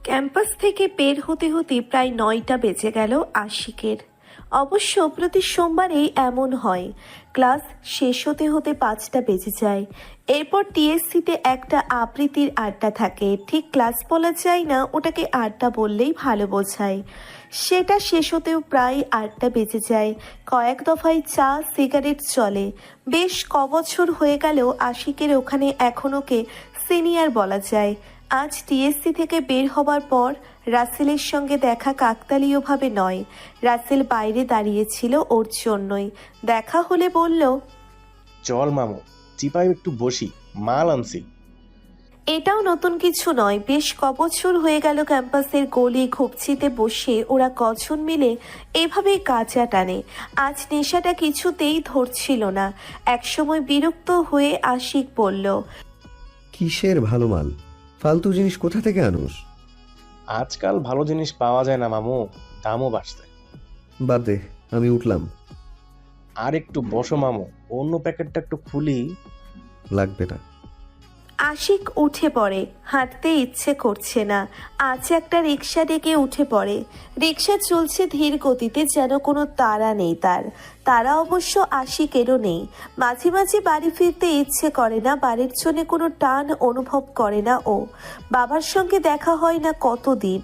Campus থেকে বের হতে হতে প্রায় 9টা বেজে গেল আশিকের। অবশ্য প্রতি সোমবারেই এমন হয়, ক্লাস শেষ হতে হতে 5টা বেজে যায়। এরপর টিএসসিতে একটা আবৃত্তির আড্ডা থাকে। ঠিক ক্লাস বলা যায় না, ওটাকে আড্ডা বললেই ভালো বোঝায়। সেটা শেষ হতেও প্রায় 8টা বেজে যায়। কয়েক দফায় চা সিগারেট চলে। বেশ কবছর হয়ে গেল আশিকের ওখানে এখন ওকে সিনিয়র বলা যায়। আজ টিএসসি থেকে বের হবার পর রাসেলের সঙ্গে দেখা কাকতালীয়ভাবে নয়, রাসেল বাইরে দাঁড়িয়েছিল ওর জন্যই। দেখা হলে বলল, চল মামু, চিপায় একটু বসি, মাল আনছি। এটাও নতুন কিছু নয়, বেশ কবছর হয়ে গেল ক্যাম্পাসের গলি ঘুপচিতে বসে ওরা কজন মিলে এভাবেই গাঁজা টানে। আজ নেশাটা কিছুতেই ধরছিল না। একসময় বিরক্ত হয়ে আশিক বলল, কিসের ভালো মাল? ফালতু জিনিস কোথা থেকে আনোস? আজকাল ভালো জিনিস পাওয়া যায় না মামু, দামও বাড়ছে। বাদ দে, আমি উঠলাম। আর একটু বসো মামু, অন্য প্যাকেটটা একটু খুলি। লাগবে না। আশিক উঠে পড়ে। হাঁটতে ইচ্ছে করছে না। আজ একটা রিক্সা ডেকে উঠে পড়ে। রিক্সা চলছে ধীর গতিতে, যেন কোনো তাড়া নেই তার। তারা অবশ্য আশিকেরও নেই। মাঝে মাঝে বাড়ি ফিরতে ইচ্ছে করে না, বাড়ির জন্য কোনো টান অনুভব করে না ও। বাবার সঙ্গে দেখা হয় না কতদিন।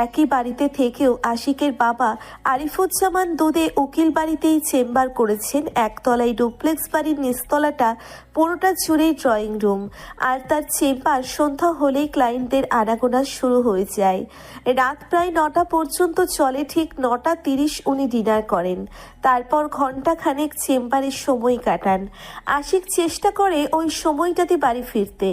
একই বাড়িতে থেকেও আশিকের বাবা আরিফুজ্জামান দুধে উকিল বাড়িতেই চেম্বার করেছেন। একতলায় ডুপ্লেক্স বাড়ির নিচতলাটা পুরোটা জুড়েই ড্রয়িং রুম। আর তার চেম্বার সন্ধ্যা হলেই ক্লায়েন্টদের আনাগোনা শুরু হয়ে যায়। রাত প্রায় 9টা পর্যন্ত চলে। ঠিক 9:30 উনি ডিনার করেন। তারপর ঘন্টাখানেক চেম্বারে সময় কাটান। আশিক চেষ্টা করে ওই সময়টাতে বাড়ি ফিরতে,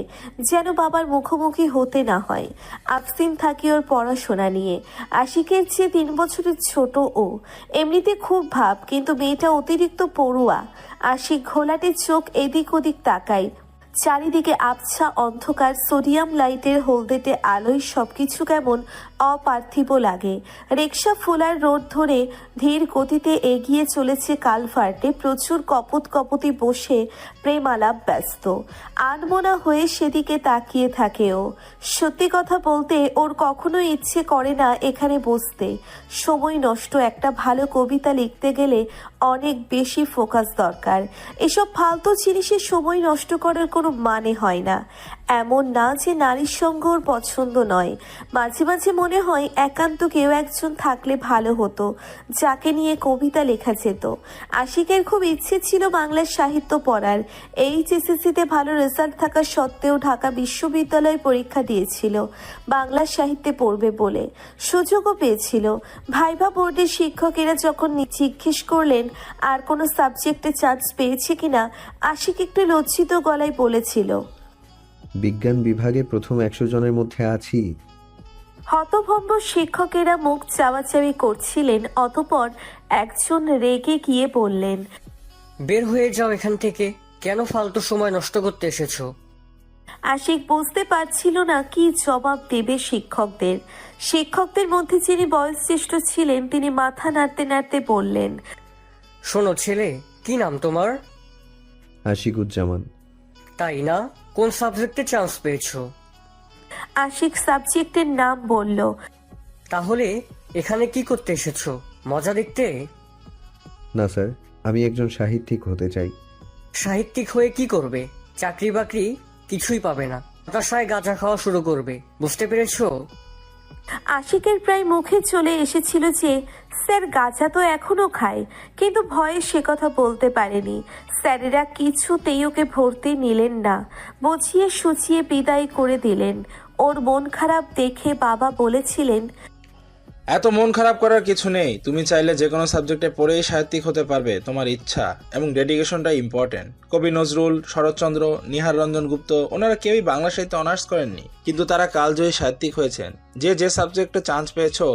যেন বাবার মুখোমুখি হতে না হয়। আফসিন থাকে ওর পড়াশোনা নিয়ে। আশিকের চেয়ে 3 বছরের ছোট ও। এমনিতে খুব ভাব, কিন্তু মেয়েটা অতিরিক্ত পড়ুয়া। আশিক ঘোলাটে চোখ এদিক ওদিক তাকায়। চারিদিকে আবছা অন্ধকার, সোডিয়াম লাইটের হলদেটে আলোয় সবকিছু কেমন অপার্থিব লাগে। রিক্সা ফুলার রোড ধরে ধীর গতিতে এগিয়ে চলেছে কালভার্টে। প্রচুর কপত কপতি বসে প্রেমালাপ ব্যস্ত। আনমনা হয়ে সেদিকে তাকিয়ে থাকে ও। সত্যি কথা বলতে ওর কখনো ইচ্ছে করে না এখানে বসতে। সময় নষ্ট। একটা ভালো কবিতা লিখতে গেলে অনেক বেশি ফোকাস দরকার। এসব ফালতু জিনিসে সময় নষ্ট করার কোনো মানে হয় না। এমন না যে নারীর সঙ্গ ওর পছন্দ নয়। মাঝে মাঝে মনে হয় একান্ত কেউ একজন থাকলে ভালো হতো, যাকে নিয়ে কবিতা লেখা যেত। আশিকের খুব ইচ্ছে ছিল বাংলা সাহিত্য পড়ার। এইচএসসিতে ভালো রেজাল্ট থাকা সত্ত্বেও ঢাকা বিশ্ববিদ্যালয় পরীক্ষা দিয়েছিল বাংলা সাহিত্যে পড়বে বলে। সুযোগও পেয়েছিল। ভাইভা বোর্ডের শিক্ষকেরা যখন জিজ্ঞেস করলেন আর কোনো সাবজেক্টে চান্স পেয়েছে কিনা, আশিক একটু লজ্জিত গলায় বলেছিল, বিজ্ঞান বিভাগে প্রথম 100 জনের মধ্যে আছি। হতভম্ব শিক্ষকেরা মুখ চাওয়াচাওয়ি করছিলেন। অতঃপর একজন রেগে গিয়ে বললেন, বের হয়ে যাও এখান থেকে, কেন ফালতু সময় নষ্ট করতে এসেছো? আশিক বুঝতে পারছিল না কি জবাব দেবে শিক্ষকদের। শিক্ষকদের মধ্যে যিনি বয়োজ্যেষ্ঠ ছিলেন, তিনি মাথা নাড়তে নাড়তে বললেন, শোনো ছেলে, কি নাম তোমার? আশিকুজ্জামান। তাই না? কোন সাবজেক্টে চান্স পেয়েছো? আশিক সাবজেক্টের নাম বলল। তাহলে এখানে কি করতে এসেছো? মজা দেখতে? না স্যার, আমি একজন সাহিত্যিক হতে চাই। সাহিত্যিক হয়ে কি করবে? চাকরি বাকরি কিছুই পাবে না। হতাশায় গাঁজা খাওয়া শুরু করবে, বুঝতে পেরেছো? আশিকের প্রায় মুখে চলে এসেছিল যে স্যার গাঁজা তো এখনো খায়, কিন্তু ভয়ে সে কথা বলতে পারেনি। স্যারেরা কিছুতেই ওকে ভর্তি নিলেন না। বুঝিয়ে সুচিয়ে বিদায় করে দিলেন। ওর মন খারাপ দেখে বাবা বলেছিলেন, এত মন খারাপ করার কিছু নেই, তুমি চাইলে যে কোনো সাবজেক্টে পড়েই সাহিত্যিক হতে পারবে। তোমার ইচ্ছা এবং ডেডিকেশনটা ইম্পর্টেন্ট। কবি নজরুল, শরৎচন্দ্র, নিহার রঞ্জন গুপ্ত, ওনারা কেউই বাংলা সাহিত্যে অনার্স করেননি, কিন্তু তারা কালজয়ী সাহিত্যিক হয়েছেন। যে সাবজেক্টে চান্স পেয়েছো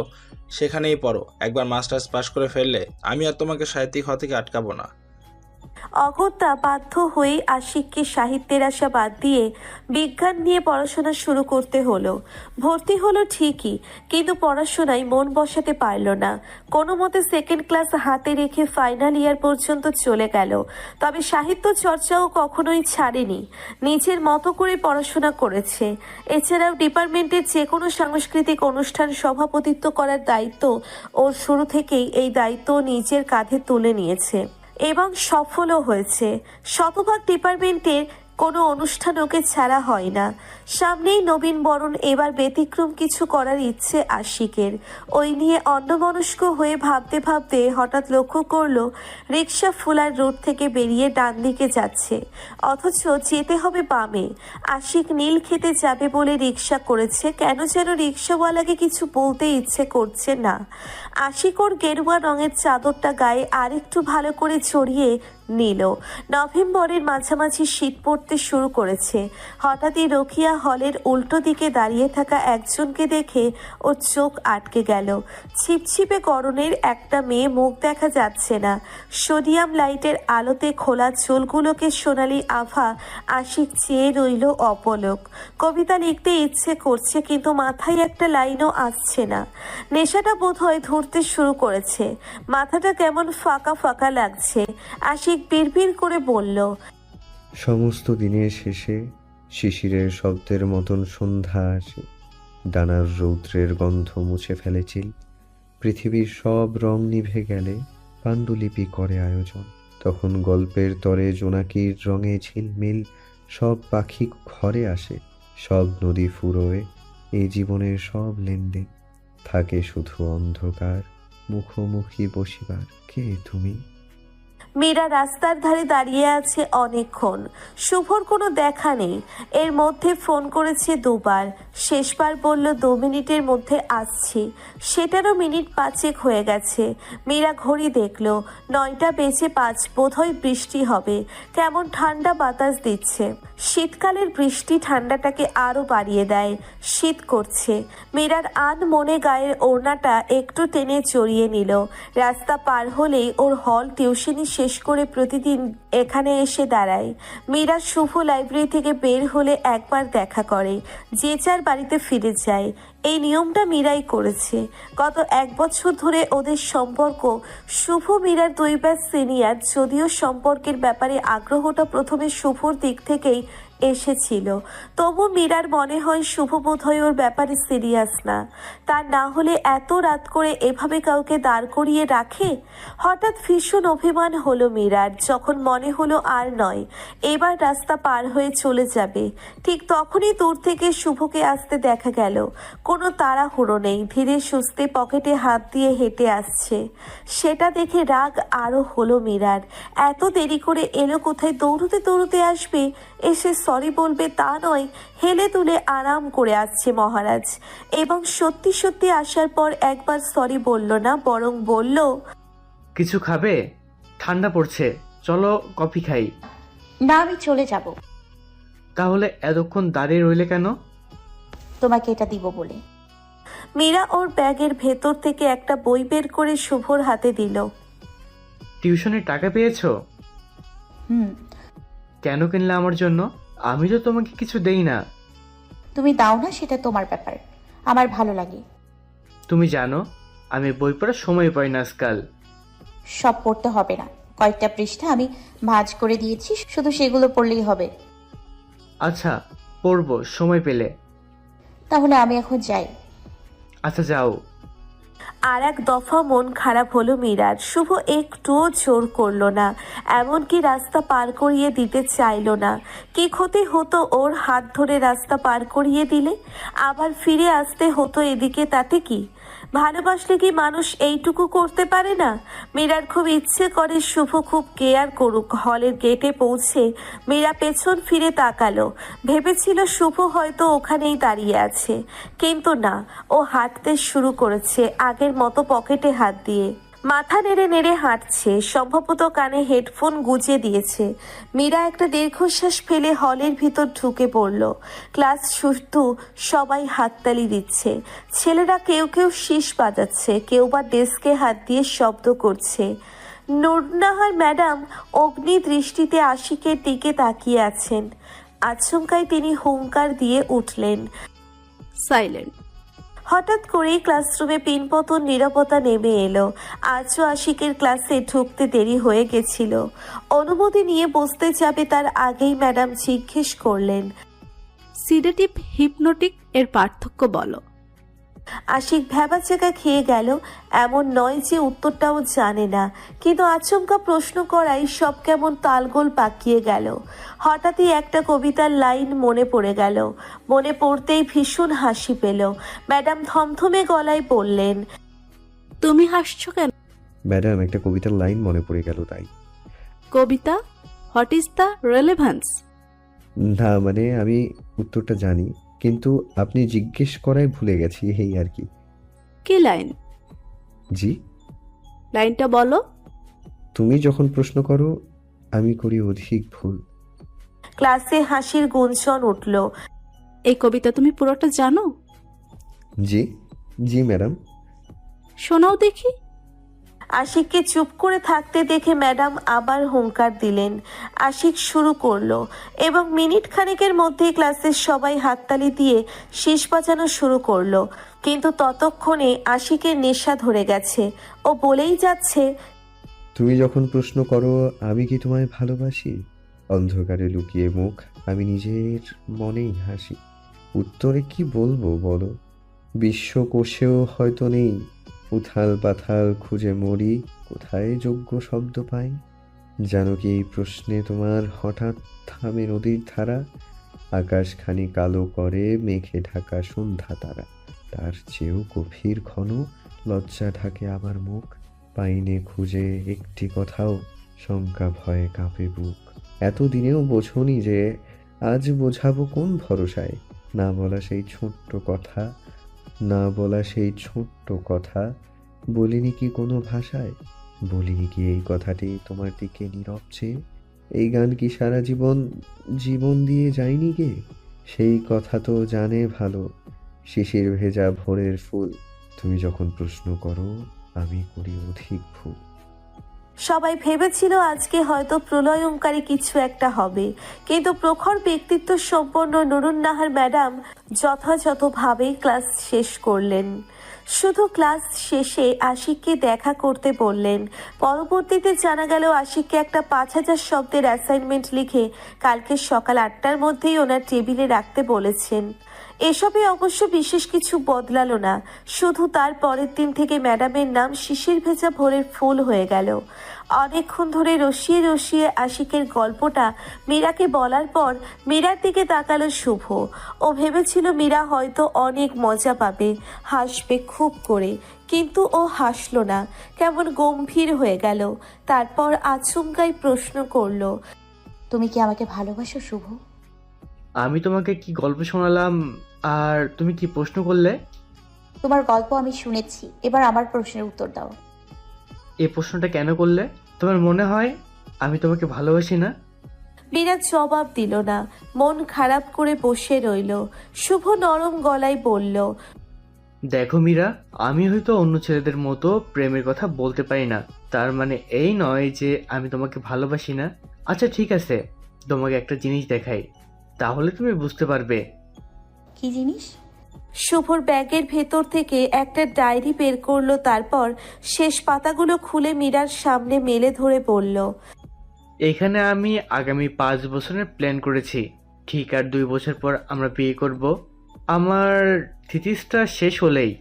সেখানেই পড়ো। একবার মাস্টার্স পাশ করে ফেললে আমি আর তোমাকে সাহিত্যিক হওয়া থেকে আটকাবো না। অগত্যা বাধ্য হয়েই আশিককে সাহিত্যের আশা বাদ দিয়ে বিজ্ঞান নিয়ে পড়াশোনা শুরু করতে হলো। ভর্তি হলো ঠিকই, কিন্তু পড়াশোনায় মন বসাতে পারল না। কোনো মতে সেকেন্ড ক্লাস হাতে রেখে ফাইনাল ইয়ার পর্যন্ত চলে গেল। তবে সাহিত্য চর্চাও কখনোই ছাড়েনি, নিজের মতো করে পড়াশোনা করেছে। এছাড়াও ডিপার্টমেন্টের যে কোনো সাংস্কৃতিক অনুষ্ঠান সভাপতিত্ব করার দায়িত্ব ওর শুরু থেকেই এই দায়িত্ব নিজের কাঁধে তুলে নিয়েছে এবং সফলও হয়েছে। শতভাগ ডিপার্টমেন্টের কোনো অনুষ্ঠান ওকে ছাড়া হয় না। সামনেই নবীন বরণ, এবার ব্যতিক্রম কিছু করার ইচ্ছে আশিকের। ওই নিয়ে অন্যমনস্ক হয়ে ভাবতে ভাবতে হঠাৎ লক্ষ্য করলো রিক্সা ফুলার রোড থেকে বেরিয়ে ডান দিকে যাচ্ছে, অথচ যেতে হবে বামে। আশিক নীল খেতে যাবে বলে রিক্সা করেছে, কেন যেন রিক্সাওয়ালাকে কিছু বলতে ইচ্ছে করছে না। আশিক ওর গেরুয়া রঙের চাদরটা গায়ে আরেকটু ভালো করে জড়িয়ে নিল। নভেম্বরের মাঝামাঝি শীত পড়তে শুরু করেছে। হঠাৎই রোকিয়া হলের উল্টো দিকে দাঁড়িয়ে থাকা একজনকে দেখে ওর চোখ আটকে গেল। ছিপছিপে গরনের একটা মেয়ে, মুখ দেখা যাচ্ছে না। সোডিয়াম লাইটের আলোতে খোলা চুলগুলোকে সোনালি আভা। আশিক চেয়ে রইল অপলক। কবিতা লিখতে ইচ্ছে করছে, কিন্তু মাথায় একটা লাইনও আসছে না। নেশাটা বোধহয় ধরতে শুরু করেছে, মাথাটা কেমন ফাঁকা ফাঁকা লাগছে। আশিক বিড়বিড় করে বলল, সমস্ত দিনের শেষে শিশিরের শব্দের মতন সন্ধ্যা আসে। ডানার রৌদ্রের গন্ধ মুছে ফেলেছিল। পৃথিবীর সব রং নিভে গেলে পাণ্ডুলিপি করে আয়োজন। তখন গল্পের তরে জোনাকির রঙে ঝিলমিল সব পাখি ঘরে আসে। সব নদী ফুরোয় এই জীবনের সব লেনদেন। থাকে শুধু অন্ধকার, মুখোমুখি বসিবার। কে তুমি? মীরা রাস্তার ধারে দাঁড়িয়ে আছে অনেকক্ষণ। শুভর কোনো দেখা নেই। এর মধ্যে ফোন করেছে দুবার। শেষবার বলল 2 মিনিটের মধ্যে আসছি। সেটারও মিনিট 5 হয়ে গেছে। মীরা ঘড়ি দেখলো, 9টা বেজে 5। বোধহয় বৃষ্টি হবে। কেমন ঠান্ডা বাতাস দিচ্ছে। শীতকালের বৃষ্টি ঠান্ডাটাকে আরো বাড়িয়ে দেয়। শীত করছে। মীরার মনে গায়ের ওড়নাটা একটু টেনে চড়িয়ে নিল। রাস্তা পার হলেই ওর হল টিউশনি শেষ করে প্রতিদিন এখানে এসে দাঁড়ায়। মীরা শুভ লাইব্রেরি থেকে বের হলে একবার দেখা করে, যে যার বাড়িতে ফিরে যায়। এই নিয়মটা মীরাই করেছে। গত 1 বছর ধরে ওদের সম্পর্ক। শুভ মীরার 2 ব্যাচ সিনিয়র, যদিও সম্পর্কের ব্যাপারে আগ্রহটা প্রথমে শুভর দিক থেকেই এসেছিল। তবু মীরার মনে হয় শুভ বোধহয় ওর ব্যাপারে সিরিয়াস না। তা না হলে এত রাত করে এভাবে কাউকে দাঁড় করিয়ে রাখে। হঠাৎ ভীষণ অভিমান হলো মীরার, যখন মনে হলো আর নয়, এবার রাস্তা পার হয়ে চলে যাবে। ঠিক তখনই দূর থেকে শুভকে আসতে দেখা গেল। কোনো তাড়াহুড়ো নেই, ধীরে সুস্থে পকেটে হাত দিয়ে হেঁটে আসছে। সেটা দেখে রাগ আরো হলো মীরার। এত দেরি করে এলো কোথায়? দৌড়তে দৌড়তে আসবে, এসে সরি বলবে তা নয়, হেলে তুলে আরাম করে আসছে মহারাজ। এবং সত্যি সত্যি আসার পর একবার সরি বলল না, বরং বলল, কিছু খাবে? ঠান্ডা পড়ছে, চলো কফি খাই। না, আমি চলে যাব। তাহলে এতক্ষণ দাঁড়িয়ে রইলে কেন? তোমাকে এটা দিব বলে। মীরা ওর ব্যাগের ভেতর থেকে একটা বই বের করে শুভর হাতে দিল। টিউশনের টাকা পেয়েছো? হুম। কেন কিনলে আমার জন্য? আমি তো তোমাকে কিছু দেই না। তুমি দাও না, সেটা তোমার ব্যাপার। আমার ভালো লাগে। তুমি জানো আমি বই পড়ার সময় পাই না আজকাল। সব পড়তে হবে না, কয়েকটা পৃষ্ঠা আমি ভাঁজ করে দিয়েছি, শুধু সেগুলো পড়লেই হবে। আচ্ছা, পড়বো সময় পেলে। তাহলে আমি এখন যাই। আচ্ছা যাও। আর এক দফা মন খারাপ হলো মীরার। শুভ একটুও জোর করলো না, এমনকি রাস্তা পার করিয়ে দিতে চাইলো না। কি ক্ষতি হতো ওর হাত ধরে রাস্তা পার করিয়ে দিলে? আবার ফিরে আসতে হতো এদিকে, তাতে কি? ভালোবাসলে কি মানুষ এইটুকু করতে পারে না? মীরার খুব ইচ্ছে করে শুভ খুব কেয়ার করুক। হলের গেটে পৌঁছে মীরা পেছন ফিরে তাকালো। ভেবেছিল শুভ হয়তো ওখানেই দাঁড়িয়ে আছে, কিন্তু না, ও হাঁটতে শুরু করেছে আগের মতো পকেটে হাত দিয়ে। মাথা নেড়ে নেড়ে হাঁটছে, সম্ভবত কানে হেডফোন গুজে দিয়েছে। মীরা একটা দীর্ঘশ্বাস ফেলে হলের ভিতর ঢুকে পড়ল। ক্লাস শুরু, সবাই হাততালি দিচ্ছে। ছেলেরা কেউ কেউ শীষ বাজাচ্ছে, কেউ বা ডেস্কে হাত দিয়ে শব্দ করছে। নুরনাহার ম্যাডাম অগ্নি দৃষ্টিতে আশিকের দিকে তাকিয়ে আছেন। আচমকাই তিনি হুঙ্কার দিয়ে উঠলেন। সাইলেন্ট। হঠাৎ করেই ক্লাসরুমে পিনপতন নীরবতা নেমে এলো। আজও আশিকের ক্লাসে ঢুকতে দেরি হয়ে গেছিল। অনুমতি নিয়ে বসতে যাবে তার আগেই ম্যাডাম জিজ্ঞেস করলেন, সিডেটিভ হিপনোটিক এর পার্থক্য বলো। আশিক ভ্যাবাচাকা খেয়ে গেল। এমন নয় যে উত্তরটাও জানে না, কিন্তু আচমকা প্রশ্ন করাই সব কেমন তালগোল পাকিয়ে গেল। হঠাৎই একটা কবিতার লাইন মনে পড়ে গেল। মনে পড়তেই ভীষণ হাসি পেল। ম্যাডাম থমথমে গলায় বললেন, তুমি হাসছো কেন? ম্যাডাম, একটা কবিতার লাইন মনে পড়ে গেল তাই। কবিতা? What is the relevance? না মানে আমি উত্তরটা জানি, কিন্তু আপনি জিজ্ঞেস করায় ভুলে গেছি, এই আর কি। কি লাইন? জি, লাইনটা বলো। তুমি যখন প্রশ্ন করো আমি করি অধিক ভুল। ক্লাসে হাসির গুঞ্জন উঠল। এই কবিতা তুমি পুরোটা জানো? জি জি ম্যাডাম। শোনাও দেখি। আশিককে চুপ করে থাকতে দেখে ম্যাডাম আবার হুঙ্কার দিলেন। আশিক শুরু করলো এবং মিনিট খানেকের মধ্যেই ক্লাসের সবাই হাততালি দিয়ে শেষ বাজানো শুরু করলো। কিন্তু ততক্ষণে আশিকের নেশা ধরে গেছে। ও বলেই যাচ্ছে, তুমি যখন প্রশ্ন করো আমি কি তোমায় ভালোবাসি, অন্ধকারে লুকিয়ে মুখ আমি নিজের মনেই হাসি। উত্তরে কি বলবো বলো, বিশ্বকোষেও হয়তো নেই, উথাল পাথাল খুঁজে মরি, কোথায় যোগ্য শব্দ পাই। জানো কি এই প্রশ্নে তোমার হঠাৎ থামে নদীর ধারা, আকাশখানি কালো করে মেঘে ঢাকা সন্ধ্যা তারা, তার চেয়েও গভীর ঘন লজ্জা ঢাকে আমার মুখ, পাইনে খুঁজে একটি কথাও শঙ্কা ভয়ে কাঁপে বুক। এতদিনেও বোঝনি যে আজ বোঝাবো কোন ভরসায়, না বলা সেই ছোট্ট কথা, না বলা সেই ছোট্ট কথা, বলিনি কি কোনো ভাষায়, বলিনি কি এই কথাটি তোমার দিকে নীরব চেয়ে, এই গান কি সারা জীবন জীবন দিয়ে যায়নি গে, সেই কথা তো জানে ভালো শিশির ভেজা ভোরের ফুল, তুমি যখন প্রশ্ন করো আমি করি অধিক ভুল। সবাই ভেবেছিল আজকে হয়তো প্রলয়ঙ্কারী কিছু একটা হবে, কিন্তু প্রখর ব্যক্তিত্ব সম্পন্ন নুরুন্নাহার ম্যাডাম যথাযথভাবেই ক্লাস শেষ করলেন। শুধু ক্লাস শেষে আশিককে দেখা করতে বললেন। পরবর্তীতে জানা গেল আশিককে একটা 5000 শব্দের অ্যাসাইনমেন্ট লিখে কালকে সকাল 8টার মধ্যেই ওনার টেবিলে রাখতে বলেছেন। এসবে অবশ্য বিশেষ কিছু বদলালো না, শুধু তার পরের দিন থেকে ম্যাডামের নাম শিশির ভেজা ভোরের ফুল হয়ে গেল। অনেকক্ষণ ধরে রসিয়ে রসিয়ে আশিকের গল্পটা মীরাকে বলার পর মীরার দিকে তাকালো শুভ। ও ভেবেছিল মীরা হয়তো অনেক মজা পাবে, হাসবে খুব করে, কিন্তু ও হাসলো না, কেমন গম্ভীর হয়ে গেল। তারপর আচমকাই প্রশ্ন করলো, তুমি কি আমাকে ভালোবাসো শুভ? আমি তোমাকে কি গল্প শোনালাম আর তুমি কি প্রশ্ন করলে? তোমার গল্প আমি শুনেছি, এবার আমার প্রশ্নের উত্তর দাও। এই প্রশ্নটা কেন করলে? তোমার মনে হয় আমি তোমাকে ভালোবাসি না? মীরা জবাব দিল না, মন খারাপ করে বসে রইল। শুভ নরম গলায় বলল, দেখো মীরা, আমি হয়তো অন্য ছেলেদের মতো প্রেমের কথা বলতে পারি না, তার মানে এই নয় যে আমি তোমাকে ভালোবাসি না। আচ্ছা ঠিক আছে, তোমাকে একটা জিনিস দেখাই, তাহলে তুমি বুঝতে পারবে। কি জিনিস? শুভর ব্যাগের ভেতর থেকে একটা ডায়েরি বের করলো, তারপর শেষ পাতাগুলো খুলে মীরার সামনে মেলে ধরে বলল, এখানে আমি আগামী 5 বছরের প্ল্যান করেছি। ঠিক আর 2 বছর পর আমরা বিয়ে করব। আমার থিসিসটা শেষ হলেই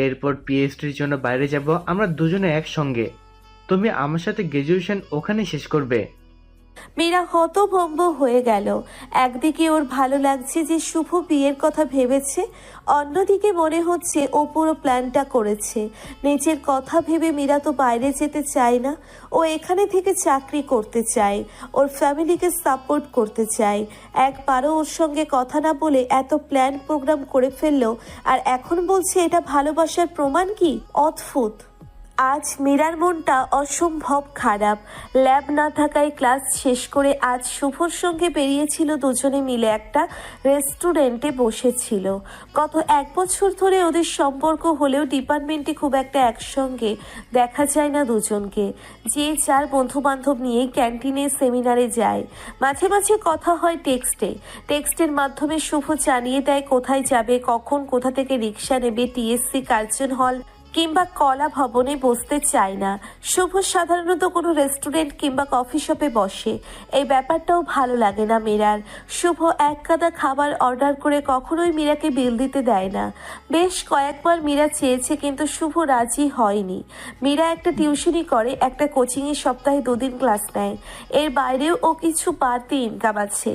এরপর পিএইচডির জন্য বাইরে যাব আমরা দুজনে একসঙ্গে। তুমি আমার সাথে গ্রাজুয়েশন ওখানে শেষ করবে। মীরা হতভম্ব হয়ে গেল। একদিকে ওর ভালো লাগছে যে শুভ বিয়ের কথা ভেবেছে, অন্যদিকে মনে হচ্ছে ও পুরো প্ল্যানটা করেছে। নিজের কথা ভেবে মীরা তো বাইরে যেতে চায় না, ও এখানে থেকে চাকরি করতে চায়, ওর ফ্যামিলিকে সাপোর্ট করতে চায়। একবারও ওর সঙ্গে কথা না বলে এত প্ল্যান প্রোগ্রাম করে ফেললো, আর এখন বলছে এটা ভালোবাসার প্রমাণ? কি অদ্ভুত। আজ মীরার মনটা অসম্ভব খারাপ। ল্যাব না থাকায় ক্লাস শেষ করে আজ শুভর সঙ্গে বেরিয়েছিল দুজনে মিলে একটা রেস্টুরেন্টে বসেছিল। গত 1 বছর ধরে ওদের সম্পর্ক হলেও ডিপার্টমেন্টে খুব একটা একসঙ্গে দেখা যায় না দুজনকে। যে যার বন্ধু বান্ধব নিয়ে ক্যান্টিনে সেমিনারে যায়, মাঝে মাঝে কথা হয় টেক্সটের মাধ্যমে শুভ জানিয়ে দেয় কোথায় যাবে, কখন, কোথা থেকে রিক্সা নেবে। টিএসসি, কার্জন হল কিংবা কলা ভবনে বসতে চায় না। শুভ সাধারণত কোনো রেস্টুরেন্ট কিংবা কফি শপে বসে। এই ব্যাপারটাও ভালো লাগে না মীরার। শুভ এক গাদা খাবার অর্ডার করে কখনোই মীরাকে বিল দিতে দেয় না। বেশ কয়েকবার মীরা চেয়েছে কিন্তু শুভ রাজি হয়নি। মীরা একটা টিউশনি করে, একটা কোচিংয়ে সপ্তাহে 2 দিন ক্লাস নেয়। এর বাইরেও ও কিছু বাড়তি ইনকাম আছে।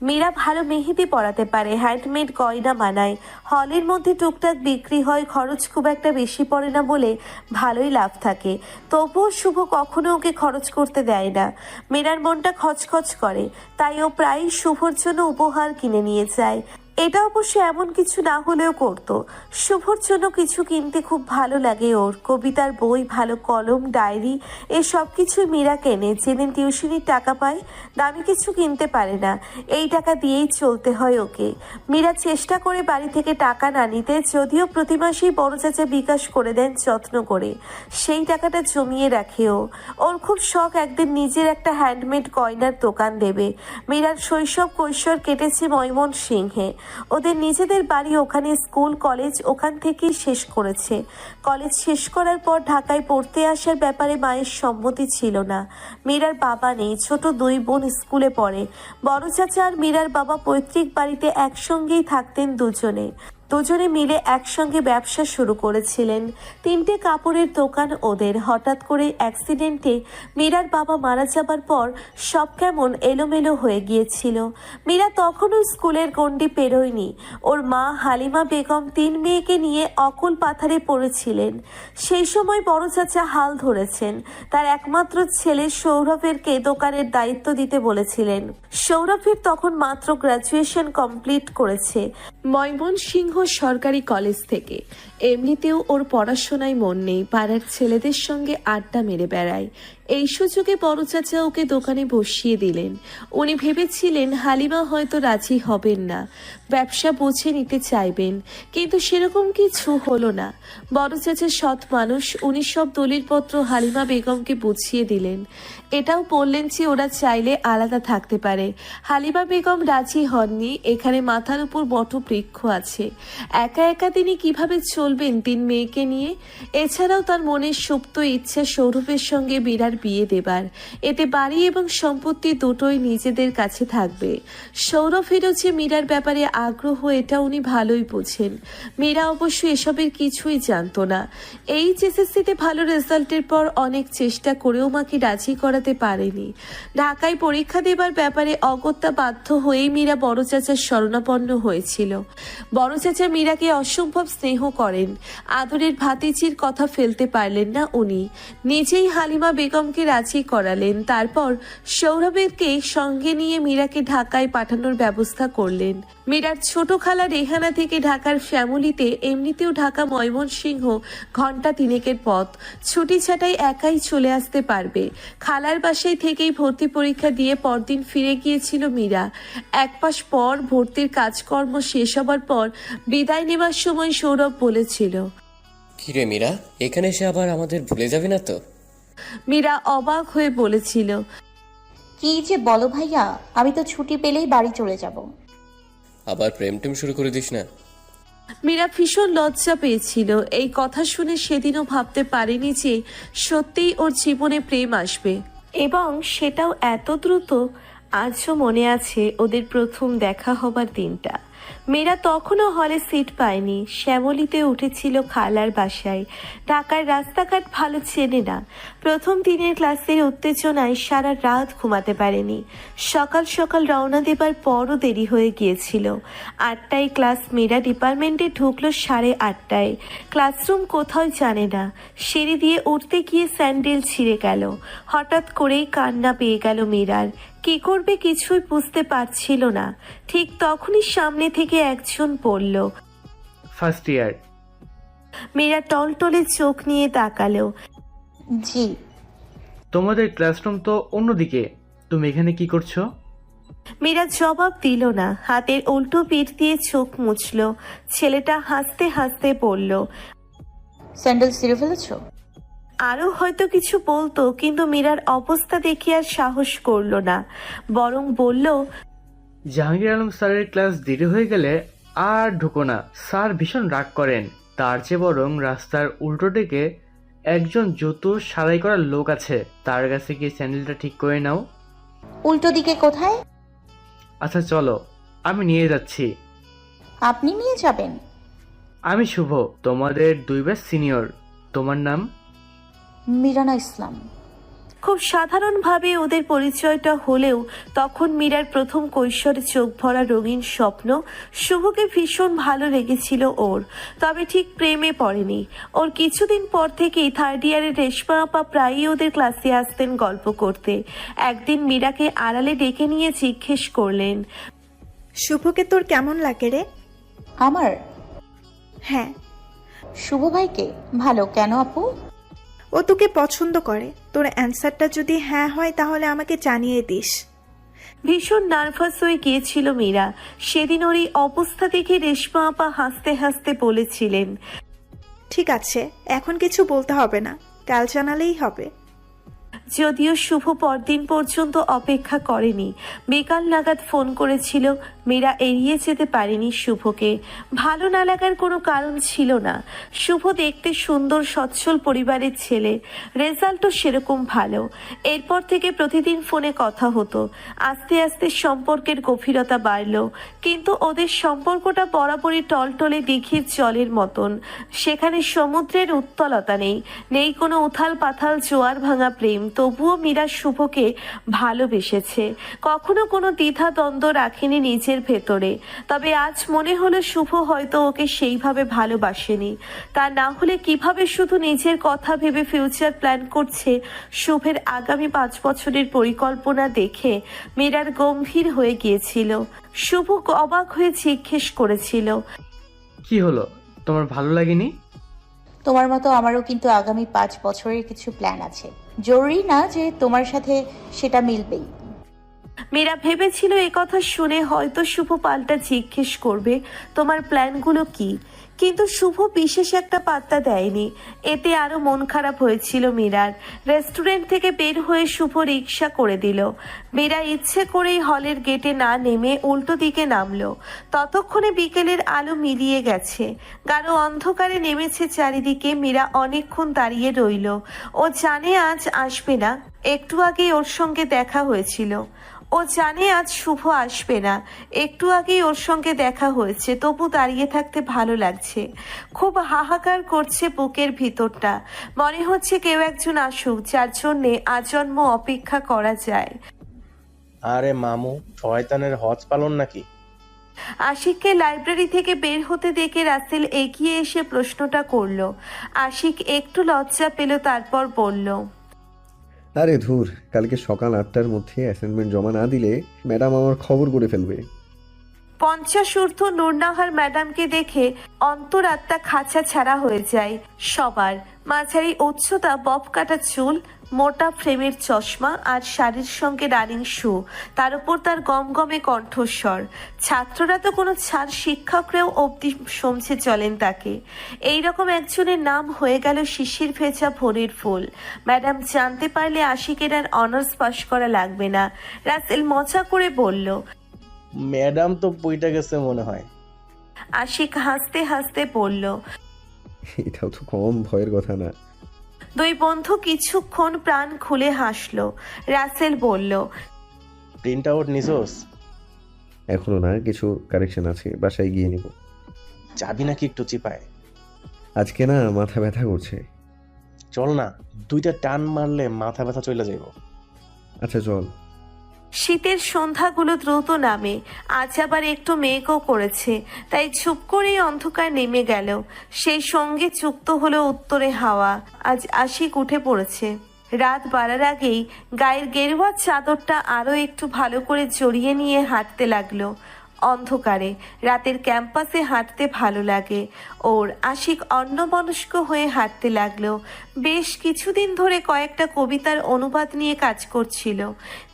মীরা ভালো মেহেদি পরাতে পারে, হ্যান্ডমেড গয়না বানায়, হলের মধ্যে টুকটাক বিক্রি হয়, খরচ খুব একটা বেশি পড়ে না বলে ভালোই লাভ থাকে। তবুও শুভ কখনো ওকে খরচ করতে দেয় না। মীরার মনটা খচখচ করে, তাই ও প্রায়ই শুভর জন্য উপহার কিনে নিয়ে যায়। এটা অবশ্য এমন কিছু না হলেও করতো। শুভর জন্য কিছু কিনতে খুব ভালো লাগে ওর। কবিতার বই, ভালো কলম, ডায়েরি, এসব কিছুই মীরা কেনে। যেদিন টিউশনির টাকা পায় দামি কিছু কিনতে পারে না, এই টাকা দিয়েই চলতে হয় ওকে। মীরা চেষ্টা করে বাড়ি থেকে টাকা না নিতে, যদিও প্রতি মাসেই বড় চাচা বিকাশ করে দেন যত্ন করে। সেই টাকাটা জমিয়ে রাখে ও। ওর খুব শখ একদিন নিজের একটা হ্যান্ডমেড গয়নার দোকান দেবে। মীরার শৈশব কৈশোর কেটেছে ময়মনসিংহে। ওদের নিজেদের বাড়ি ওখানে, স্কুল কলেজ ওখান থেকেই শেষ করেছে। কলেজ শেষ করার পর ঢাকায় পড়তে আসার ব্যাপারে মায়ের সম্মতি ছিল না। মীরার বাবা নেই, ছোট 2 বোন স্কুলে পড়ে। বড় চাচা আর মীরার বাবা পৈতৃক বাড়িতে একসঙ্গেই থাকতেন দুজনে মিলে একসঙ্গে ব্যবসা শুরু করেছিলেন। 3টে কাপড়ের দোকান ওদের। হঠাৎ করে অ্যাক্সিডেন্টে মীরার বাবা মারা যাবার পর সব কেমন এলোমেলো হয়ে গিয়েছিল। মীরা তখনও স্কুলের গণ্ডি পেরোয়নি। ওর মা হালিমা বেগম 3 মেয়েকে নিয়ে অকল পাথারে পড়েছিলেন। সেই সময় বড় চাচা হাল ধরেছেন। তার একমাত্র ছেলে সৌরভেরকে দোকানের দায়িত্ব দিতে বলেছিলেন। সৌরভের তখন মাত্র গ্র্যাজুয়েশন কমপ্লিট করেছে ময়মনসিংহ সরকারি কলেজ থেকে। এমনিতেও ওর পড়াশোনায় মন নেই, পাড়ার ছেলেদের সঙ্গে আড্ডা মেরে বেড়ায়। এই সুযোগে বড় চাচা ওকে দোকানে বসিয়ে দিলেন। উনি ভেবেছিলেন হালিমা হয়তো রাজি হবেন না, ব্যবসা বুঝে নিতে চাইবেন, কিন্তু সেরকম কিছু হলো না। বড় চাচা সৎ মানুষ, উনি সব দলিলপত্র হালিমা বেগমকে বুঝিয়ে দিলেন। এটাও বললেন যে ওরা চাইলে আলাদা থাকতে পারে। হালিমা বেগম রাজি হননি। এখানে মাথার উপর বটবৃক্ষ আছে, একা একা তিনি কিভাবে চলবেন 3 মেয়েকে নিয়ে? এছাড়াও তার মনের সুপ্ত ইচ্ছা সৌরভের সঙ্গে মীরার বিয়ে দেবার। এতে বাড়ি এবং সম্পত্তি দুটোই নিজেদের কাছে থাকবে। সৌরভেরও যে মীরার ব্যাপারে আগ্রহ এটা উনি ভালোই বোঝেন। মীরা অবশ্য এসবের কিছুই জানতো না। এইচএসসিতে ভালো রেজাল্টের পর অনেক চেষ্টা করেও মাকে রাজি করাতে পারেনি। ঢাকায় পরীক্ষা দেবার ব্যাপারে অগত্যা বাধ্য হয়েই মীরা বড় চাচার শরণাপন্ন হয়েছিল। বড় চাচা মীরাকে অসম্ভব স্নেহ করেন। আদরের ভাতিজির কথা ফেলতে পারলেন না উনি। নিজেই হালিমা বেগমকে রাজি করালেন। তারপর সৌরভেরকে সঙ্গে নিয়ে মীরাকে ঢাকায় পাঠানোর ব্যবস্থা করলেন। মীরার ছোট খালা রেহানা থেকে ঢাকার ফ্যামিলিতে, এমনিতেও ঢাকা ময়মনসিংহ ঘন্টা 3 পথ। ছুটি ছাটাই একাই চলে আসতে পারবে। খালার বাসায় থেকেই ভর্তি পরীক্ষা দিয়ে পরদিন ফিরে গিয়েছিল মীরা। 1 মাস পর ভর্তির কাজকর্ম শেষ হবার পর বিদায় নেবার সময় সৌরভ বলেছিল, কিরে মীরা, এখানে এসে আবার আমাদের ভুলে যাবে না তো? মীরা অবাক হয়ে বলেছিল, কি যে বলো ভাইয়া, আমি তো ছুটি পেলেই বাড়ি চলে যাব। আবার প্রেম টেম শুরু করে দিস না। মীরা ভীষণ লজ্জা পেয়েছিল। এই কথা শুনে সেদিনও ভাবতে পারেনি যে সত্যিই ওর জীবনে প্রেম আসবে, এবং সেটাও এত দ্রুত। আজও মনে আছে ওদের প্রথম দেখা হবার দিনটা। মীরা তখনও হলে সিট পায়নি। শ্যামলীতে উঠেছিল খালার বাসায়। ঢাকার রাস্তাঘাট ভালো চেনে না। প্রথম দিনের ক্লাসের উত্তেজনায় সারা রাত ঘুমাতে পারেনি। সকাল সকাল রওনা দেবার পরও দেরি হয়ে গিয়েছিল। 8টায় ক্লাস। মীরা ডিপার্টমেন্টে ঢুকলো 8:30টায়। ক্লাসরুম কোথাও জানে না। সিঁড়ি দিয়ে উঠতে গিয়ে স্যান্ডেল ছিঁড়ে গেল। হঠাৎ করেই কান্না পেয়ে গেল মীরার। কি করবে কিছুই বুঝতে পারছিল না। ঠিক তখনই সামনে থেকে একজন পড়ল। First year. মীরা টলটলে চোখ নিয়ে তাকালো। জি। তোমাদের ক্লাসরুম তো অন্যদিকে, তুমি এখানে কি করছো? মীরা জবাব দিল না, হাতের উল্টো পিঠ দিয়ে চোখ মুছল। ছেলেটা হাসতে হাসতে বলল, স্যান্ডেল ছিঁড়ে ফেলেছো? আরও হয়তো কিছু বলতো, কিন্তু মীরার অবস্থা দেখে আর সাহস করলো না, বরং বলল, জাহাঙ্গীর আলম স্যারের ক্লাস দেরি হয়ে গেলে আর ঢুকো না, স্যার ভীষণ রাগ করেন। তার চেয়ে বরং রাস্তার উল্টো দিকে একজন জুতো সারাই করার লোক আছে, তার কাছে গিয়ে স্যান্ডেলটা ঠিক করে নাও। উল্টো দিকে কোথায়? আচ্ছা চলো, আমি নিয়ে যাচ্ছি। আপনি নিয়ে যাবেন? আমি শুভ, তোমাদের 2 ব্যাচ সিনিয়র। তোমার নাম? মিরানা ইসলাম। খুব সাধারণভাবে ওদের পরিচয়টা হলেও তখন মীরার প্রথম কৈশোরে চোখ ভরা রঙিন স্বপ্ন। শুভকে ভীষণ ভালো লেগেছিল ওর, তবে ঠিক প্রেমে পড়েনি। ওর কিছুদিন পর থেকেই থার্ড ইয়ারের রেশমা আপা প্রায়ই ওদের ক্লাসে আসতেন গল্প করতে। একদিন মীরাকে আড়ালে ডেকে নিয়ে জিজ্ঞেস করলেন, শুভকে তোর কেমন লাগে রে? আমার? হ্যাঁ। শুভ ভাইকে ভালো। কেন আপু? ও তোকে পছন্দ করে। তোর অ্যান্সারটা যদি হ্যাঁ হয় তাহলে আমাকে জানিয়ে দিস। ভীষণ নার্ভাস হয়ে গিয়েছিল মীরা। সেদিন ওর এই অবস্থা দেখে রেশমা আপা হাসতে হাসতে বলেছিলেন, ঠিক আছে, এখন কিছু বলতে হবে না, কাল জানালেই হবে। যদিও শুভ পরদিন পর্যন্ত অপেক্ষা করেনি, বিকাল নাগাদ ফোন করেছিল। মীরা এড়িয়ে যেতে পারেনি শুভকে। ভালো না লাগার কোনো কারণ ছিল না। শুভ দেখতে সুন্দর সচ্ছল পরিবারের ছেলে, রেজাল্টও সেরকম ভালো। এরপর থেকে প্রতিদিন ফোনে কথা হতো। আস্তে আস্তে সম্পর্কের গভীরতা বাড়ল, কিন্তু ওদের সম্পর্কটা বরাবরই টলটলে দিঘির জলের মতন। সেখানে সমুদ্রের উত্তলতা নেই, নেই কোনো উথাল পাথাল জোয়ার ভাঙা প্রেম। তবুও মীরা শুভকে ভালোবেসেছে, কখনো কোনো দ্বিধা দ্বন্দ্ব রাখেনি নিজের ভেতরে। তবে আজ মনে হলো শুভ হয়তো ওকে সেইভাবে ভালোবাসেনি। তা না হলে কিভাবে শুধু নিজের কথা ভেবে ফিউচার প্ল্যান করছে। শুভের আগামী 5 বছরের পরিকল্পনা দেখে মীরার গম্ভীর হয়ে গিয়েছিল। শুভ অবাক হয়ে জিজ্ঞেস করেছিল, কি হলো, তোমার ভালো লাগেনি? তোমার মতো আমারও কিন্তু আগামী 5 বছরের কিছু প্ল্যান আছে। জরুরি না যে তোমার সাথে সেটা মিলবেই। মীরা ভেবেছিল কথা শুনে হয়তো শুভ পাল্টা জিজ্ঞেস করবে, তোমার প্ল্যানগুলো কি? কিন্তু শুভ বিশেষ একটা পাত্তা দেয়নি। এতে আরো মন খারাপ হয়েছিল মীরার। রেস্টুরেন্ট থেকে বের হয়ে শুভ রিক্সা করে দিল। মীরা ইচ্ছে করেই হলের গেটে না নেমে উল্টো দিকে নামলো। ততক্ষণে বিকেলের আলো মিলিয়ে গেছে, গাঢ় অন্ধকারে নেমেছে চারিদিকে। মীরা অনেকক্ষণ দাঁড়িয়ে রইল। ও জানে আজ আসবে না, একটু আগে ওর সঙ্গে দেখা হয়েছিল। ও জানে আজ শুভ আসবে না, একটু আগেই ওর সঙ্গে দেখা হয়েছে। তবু দাঁড়িয়ে থাকতে ভালো লাগছে। খুব হাহাকার করছে বুকের ভিতরটা। মনে হচ্ছে কেউ একজন আসুক, যার জন্যে আজন্ম অপেক্ষা করা যায়। আরে মামু, শয়তানের হজ পালন নাকি? আশিককে লাইব্রেরি থেকে বের হতে দেখে রাসেল এগিয়ে এসে প্রশ্নটা করলো। আশিক একটু লজ্জা পেল, তারপর বলল, আরে ধুর, কালকে সকাল 8টার মধ্যে অ্যাসাইনমেন্ট জমা না দিলে ম্যাডাম আমার খবর করে ফেলবে। 50 ঊর্ধ্ব নূরনাহার ম্যাডামকে দেখে অন্তরাত্মা খাঁচা ছাড়া হয়ে যায় সবার। মাঝারি উচ্চতা, বব কাটা চুল, মোটা ফ্রেমের চশমা আর শাড়ির সঙ্গে রানিং শু, তার উপর তার গমগমে কণ্ঠস্বর। ছাত্ররা তো কোনো ছাড়, শিক্ষকরাও অবধি সমঝে চলেন তাকে। এইরকম একজনের নাম হয়ে গেল শিশির ভেজা ভোরের ফুল। ম্যাডাম জানতে পারলে আশিকের আর অনার্স পাশ করা লাগবে না। রাসেল মজা করে বলল, ম্যাডাম তো বইটা গেছে মনে হয়। আশিক হাসতে হাসতে বলল। এটাও তো কম ভয়ের কথা না। দুই বন্ধু কিছুক্ষণ প্রাণ খুলে হাসলো। রাসেল বলল, প্রিন্ট আউট নিছোস? এখনো না, কিছু কারেকশন আছে, বাসায় গিয়ে নিব। যাবি নাকি একটু চিপায়? আজকে না, মাথা ব্যথা করছে। চল না, 2টা টান মারলে মাথা ব্যথা চলে যাইব। আচ্ছা চল। শীতের সন্ধ্যাগুলো দ্রুত নামে। আজ আবার একটু মেঘও করেছে, তাই চুপ করেই অন্ধকার নেমে গেল। সেই সঙ্গে যুক্ত হলো উত্তরে হাওয়া। আজ আশিক উঠে পড়েছে। রাত বাড়ার আগেই গায়ের গেরুয়া চাদরটা আরো একটু ভালো করে জড়িয়ে নিয়ে হাঁটতে লাগলো। অন্ধকারে রাতের ক্যাম্পাসে হাঁটতে ভালো লাগে ওর। আশিক অন্যমনস্ক হয়ে হাঁটতে লাগলো। বেশ কিছুদিন ধরে কয়েকটা কবিতার অনুবাদ নিয়ে কাজ করছিল,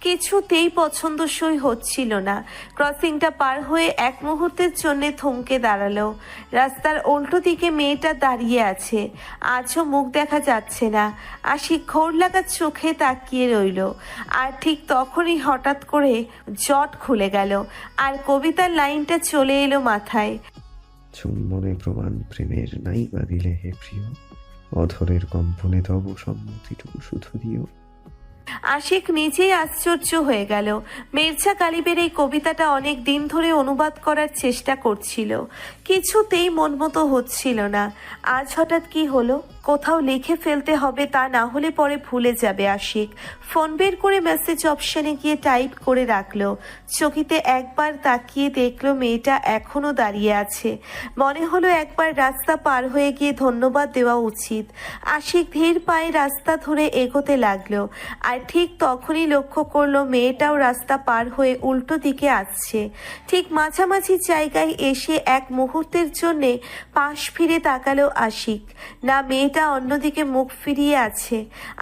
কিছুতেই পছন্দসই হচ্ছিল না। ক্রসিংটা পার হয়ে এক মুহূর্তের জন্য থমকে দাঁড়ালো। রাস্তার উল্টো দিকে মেয়েটা দাঁড়িয়ে আছে, আজও মুখ দেখা যাচ্ছে না। আশিক ঘোর লাগা চোখে তাকিয়ে রইল। আর ঠিক তখনই হঠাৎ করে জট খুলে গেল আর কবিতার লাইনটা চলে এলো মাথায়। চুম্বনে প্রমাণ প্রেমের নাই বা দিলে হে প্রিয়, অধরের কম্পনে তব সম্মতিটুকু শুধু দিও। আশিক নিজেই আশ্চর্য হয়ে গেল। মির্জা গালিবের এই কবিতাটা অনেক দিন ধরে অনুবাদ করার চেষ্টা করছিল, কিছুতেই মন মতো হচ্ছিল না। আজ হঠাৎ কি হলো? কোথাও লিখে ফেলতে হবে, তা না হলে পরে ভুলে যাবে আশিক। ফোন বের করে মেসেজ অপশানে গিয়ে টাইপ করে রাখলো। চকিতে একবার তাকিয়ে দেখলো মেয়েটা এখনো দাঁড়িয়ে আছে। মনে হলো একবার রাস্তা পার হয়ে গিয়ে ধন্যবাদ দেওয়া উচিত। আশিক ধীর পায়ে রাস্তা ধরে এগোতে লাগলো। আর ঠিক তখনই লক্ষ্য করলো মেয়েটাও রাস্তা পার হয়ে উল্টো দিকে আসছে। ঠিক মাঝামাঝি জায়গায় এসে এক মুহূর্তের জন্যে পাশ ফিরে তাকালো আশিক। না, মেয়েটা অন্যদিকে মুখ ফিরিয়ে আছে।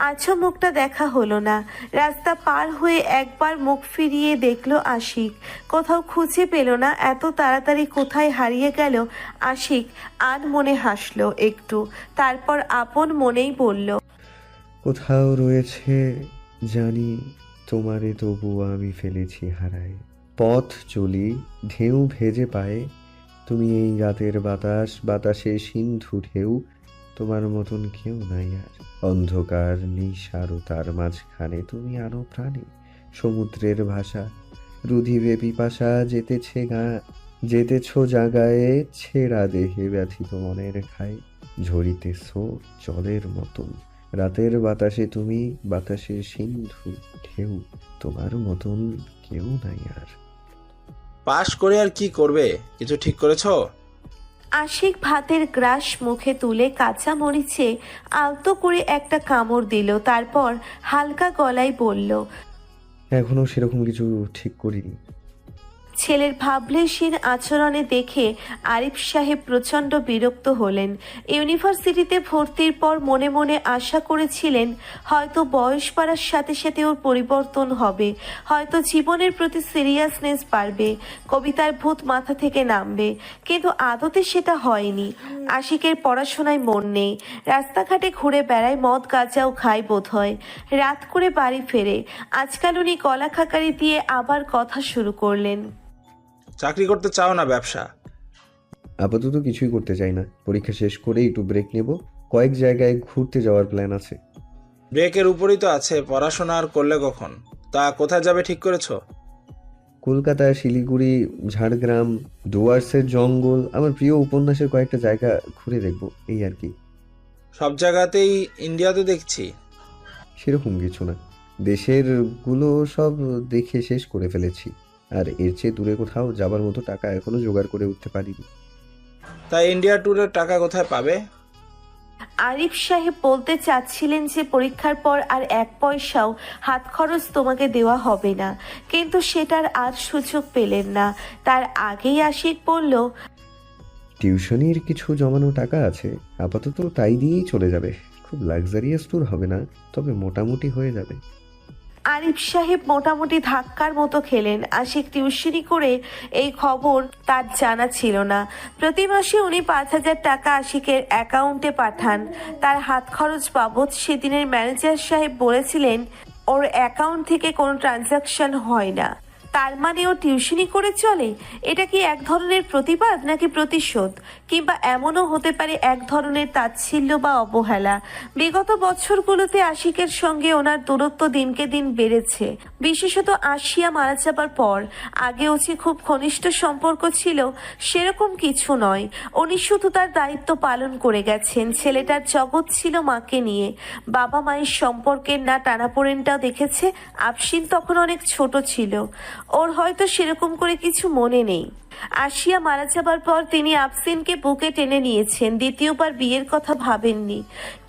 আজও মুখটা দেখা হলো না। রাস্তা পার হয়ে একবার মুখ ফিরিয়ে দেখলো আশিক, কোথাও খুঁজে পেল না। এত তাড়াতাড়ি কোথায় হারিয়ে গেল আশিক? আর মনে হাসলো একটু, তারপর আপন মনেই বলল, কোথাও রয়েছে জানি, তোমারে তবুও আমি ফেলেছি হারায়। পথ চলি ঢেউ ভেজে পায়ে, তুমি এই রাতের বাতাস, বাতাসে সিন্ধু ঢেউ, তোমার মতন কেউ নাই আর। অন্ধকার নিঃসারতার মাঝখানে তুমি আনো প্রাণে, সমুদ্রের ভাষা রুধিবে পিপাসা, যেতেছ জাগায়ে, ছেঁড়া দেহে ব্যথিত মনের খায়। ঝরিতেছ জলের মতন রাতের বাতাসে তুমি, বাতাসে সিন্ধু ঢেউ, তোমার মতন কেউ নাই আর। পাশ করে আর কি করবে? কিছু ঠিক করেছো? আশিক ভাতের গ্রাস মুখে তুলে কাঁচা মরিচে আলতো করে একটা কামড় দিল, তারপর হালকা গলায় বলল, এখনো সেরকম কিছু ঠিক করিনি। ছেলের ভাবলেশীন আচরণে দেখে আরিফ সাহেব প্রচণ্ড বিরক্ত হলেন। ইউনিভার্সিটিতে ভর্তির পর মনে মনে আশা করেছিলেন হয়তো বয়স বাড়ার সাথে সাথে ওর পরিবর্তন হবে, হয়তো জীবনের প্রতি সিরিয়াসনেস বাড়বে, কবিতার ভূত মাথা থেকে নামবে। কিন্তু আদতে সেটা হয়নি। আশিকের পড়াশোনায় মন নেই, রাস্তাঘাটে ঘুরে বেড়ায়, মদ গাঁজাও খায় বোধহয়, রাত করে বাড়ি ফেরে। আজকাল উনি গলা খাকারি দিয়ে আবার কথা শুরু করলেন। চাকরি করতে চাও না ব্যবসা? আপাতত কিছুই করতে চাই না, পরীক্ষা শেষ করে একটু ব্রেক নেব, কয়েক জায়গায় ঘুরতে যাওয়ার প্ল্যান আছে। ব্রেকের উপরই তো আছে, পড়াশোনা আর করলে কখন? তা কোথায় যাবে ঠিক করেছো? কলকাতা, শিলিগুড়ি, ঝাড়গ্রাম, ডুয়ার্সের জঙ্গল, আমার প্রিয় উপন্যাসের কয়েকটা জায়গা ঘুরে দেখবো, এই আর কি। সব জায়গাতেই ইন্ডিয়াতে দেখছি। সেরকম কিছু না, দেশের গুলো সব দেখে শেষ করে ফেলেছি, আর এর চেয়ে দূরে কোথাও যাবার মতো টাকা এখনো জোগাড় করে উঠতে পারিনি। তাই ইন্ডিয়া ট্যুরের টাকা কোথায় পাবে? আরিফ সাহেব বলতে চাচ্ছিলেন যে পরীক্ষার পর আর এক পয়সাও হাত খরচ তোমাকে দেওয়া হবে না, কিন্তু সেটার আর সুযোগ পেলেন না। তার আগেই আশিক বলল, টিউশনির কিছু জমানো টাকা আছে, আপাতত তাই দিয়েই চলে যাবে। খুব লাক্সারিয়াস ট্যুর হবে না, তবে মোটামুটি হয়ে যাবে। আরিফ সাহেব মোটামুটি ধাক্কার মতো খেলেন। আশিক টিউশনি করে এই খবর তার জানা ছিল না। প্রতি মাসে উনি 5,000 টাকা আশিকের অ্যাকাউন্টে পাঠান তার হাত খরচ বাবদ। সেদিনের ম্যানেজার সাহেব বলেছিলেন ওর অ্যাকাউন্ট থেকে কোনো ট্রানজাকশন হয় না। তার মানে ও টিউশনি করে চলে? এটা কি এক ধরনের প্রতিবাদ নাকি প্রতিশোধ? কিংবা এমনও হতে পারে এক ধরনের তাচ্ছিল্য বা অবহেলা। বিগত বছরগুলোতে আশিকের সঙ্গে ওনার দূরত্ব দিনকে দিন বেড়েছে, বিশেষত আসিয়া মারা যাবার পর। আগেও যে খুব ঘনিষ্ঠ সম্পর্ক ছিল সেরকম কিছু নয়, উনি শুধু তার দায়িত্ব পালন করে গেছেন। ছেলেটার জগৎ ছিল মাকে নিয়ে, বাবা মায়ের সম্পর্কের না টানাপোড়েনটাও দেখেছে। আফসিন তখন অনেক ছোট ছিল, ওর হয়তো সেরকম করে কিছু মনে নেই। আসিয়া মারা যাবার পর তিনি আফসিনকে বুকে টেনে নিয়েছেন, দ্বিতীয়বার বিয়ের কথা ভাবেননি,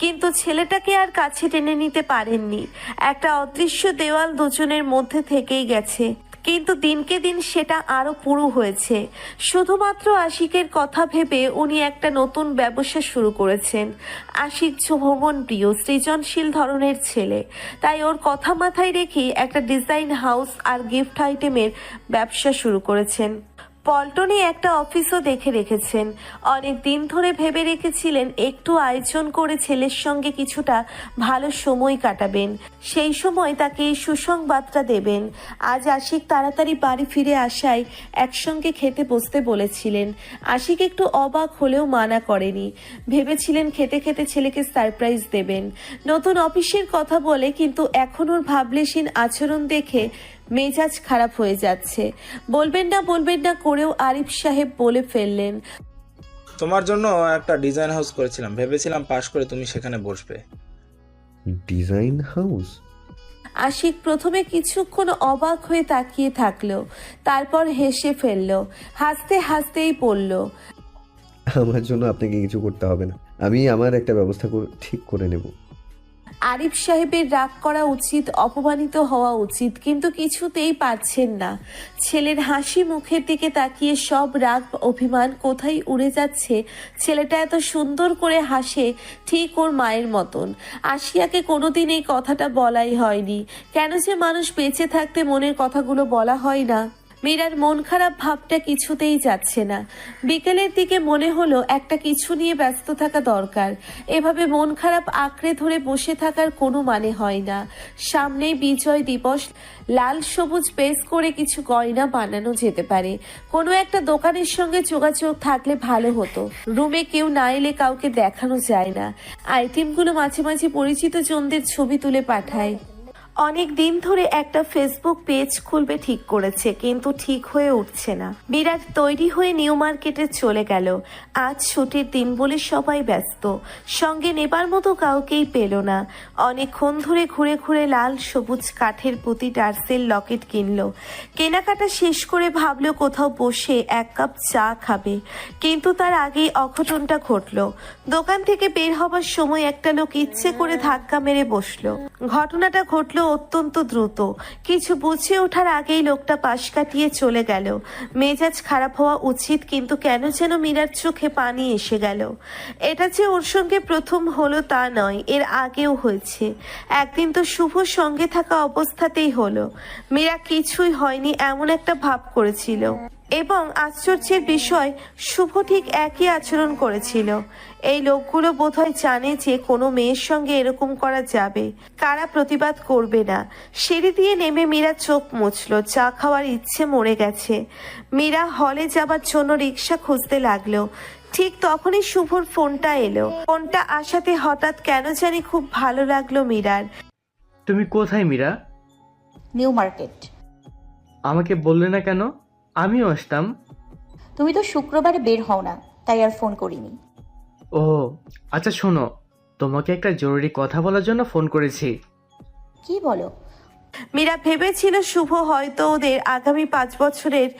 কিন্তু ছেলেটাকে আর কাছে টেনে নিতে পারেননি। একটা অদৃশ্য দেওয়াল দুজনের মধ্যে থেকেই গেছে। কিন্তু দিনকে দিন সেটা আরো পুরো হয়েছে। শুধুমাত্র আশিকের কথা ভেবে উনি একটা নতুন ব্যবসা শুরু করেছেন। আশিক ভ্রমণ প্রিয় সৃজনশীল ধরনের ছেলে, তাই ওর কথা মাথায় রেখে একটা ডিজাইন হাউস আর গিফট আইটেমের ব্যবসা শুরু করেছেন। পল্টনে একটা অফিসও দেখে রেখেছেন। অনেক দিন ধরে ভেবে রেখেছিলেন একটু আয়োজন করে ছেলের সঙ্গে কিছুটা ভালো সময় কাটাবেন, সেই সময় তাকে এই সুসংবাদটা দেবেন। আজ আশিক তাড়াতাড়ি বাড়ি ফিরে আসায় একসঙ্গে খেতে বসতে বলেছিলেন। আশিক একটু অবাক হলেও মানা করেনি। ভেবেছিলেন খেতে খেতে ছেলেকে সারপ্রাইজ দেবেন, নতুন অফিসের কথা বলে, কিন্তু এখন ওর ভাবলেশীন আচরণ দেখে মেজাজ খারাপ হয়ে যাচ্ছে। বলবেন না করেও আরিফ সাহেব বলে ফেললেন, তোমার জন্য একটা ডিজাইন হাউস করেছিলাম, ভেবেছিলাম পাশ করে তুমি সেখানে বসবে। Design house? আশিক প্রথমে কিছুক্ষণ অবাক হয়ে তাকিয়ে থাকলো, তারপর হেসে ফেললো। হাসতে হাসতেই পড়ল, আমার জন্য আপনাকে কিছু করতে হবে না, আমি আমার একটা ব্যবস্থা ঠিক করে নেব। আরিফ সাহেবের রাগ করা উচিত, অপমানিত হওয়া উচিত, কিন্তু কিছুতেই পারছেন না। ছেলের হাসি মুখের দিকে তাকিয়ে সব রাগ অভিমান কোথায় উড়ে যাচ্ছে। ছেলেটা এত সুন্দর করে হাসে, ঠিক ওর মায়ের মতন। আশিয়াকে কোনোদিন এই কথাটা বলাই হয়নি। কেন যে মানুষ বেঁচে থাকতে মনের কথাগুলো বলা হয় না। মীরার মন খারাপ ভাবটা কিছুতেই যাচ্ছে না। বিকেলের দিকে মনে হলো একটা কিছু নিয়ে ব্যস্ত থাকা দরকার। এভাবে মন খারাপ আঁকড়ে ধরে বসে থাকার কোনো মানে হয় না। সামনেই বিজয় দিবস, লাল সবুজ পেস করে কিছু গয়না বানানো যেতে পারে। কোনো একটা দোকানের সঙ্গে যোগাযোগ থাকলে ভালো হতো। রুমে কেউ না এলে কাউকে দেখানো যায় না। আইটেমগুলো মাঝে মাঝে পরিচিত জনদের ছবি তুলে পাঠায়। অনেক দিন ধরে একটা ফেসবুক পেজ খুলবে ঠিক করেছে, কিন্তু ঠিক হয়ে উঠছে না। বিরাট তৈরি হয়ে নিউ মার্কেটে চলে গেল। আজ ছুটির দিন বলে সবাই ব্যস্ত, সঙ্গে নেবার মতো কাউকেই পেল না। অনেকক্ষণ ধরে ঘুরে ঘুরে লাল সবুজ কাঠের পুঁতি টার্সেল লকেট কিনলো। কেনাকাটা শেষ করে ভাবলো কোথাও বসে এক কাপ চা খাবে, কিন্তু তার আগেই অঘটনটা ঘটলো। দোকান থেকে বের হবার সময় একটা লোক ইচ্ছে করে ধাক্কা মেরে বসলো। ঘটনাটা ঘটলো অত্যন্ত দ্রুত। কিছু বুঝে ওঠার আগেই লোকটা পাশ কাটিয়ে চলে গেল। মেজাজ খারাপ হওয়া উচিত, কিন্তু কেন যেন মীরার চোখে পানি এসে গেল। এটা যে ওর সঙ্গে প্রথম হলো তা নয়, এর আগেও হয়েছে। একদিন তো শুভ সঙ্গে থাকা অবস্থাতেই হলো। মীরা কিছুই হয়নি এমন একটা ভাব করেছিল, এবং আশ্চর্যের বিষয় শুভ ঠিক একই আচরণ করেছিল। এই লোকগুলো বোধহয় জানে যে কোনো মেয়ের সঙ্গে এরকম করা যাবে, কারা প্রতিবাদ করবে না। সিঁড়ি দিয়ে নেমে মীরা চোখ মুছল। চা খাওয়ার ইচ্ছে মরে গেছে। মীরা হলে যাবার জন্য রিক্সা খুঁজতে লাগলো। ঠিক তখনই শুভর ফোনটা এলো। ফোনটা আসাতে হঠাৎ কেন জানি খুব ভালো লাগলো মীরার। তুমি কোথায় মীরা? New market. আমাকে বললে না কেন? আমিও আসতাম। তুমি তো শুক্রবারে বের হও না, তাই আর ফোন করিনি। ও আচ্ছা, শোনো, তোমাকে একটা জরুরি কথা বলার জন্য ফোন করেছি। কি বলো? মীরা ভেবেছিল শুভ হয়তো ওদের আগামী 5 বছরের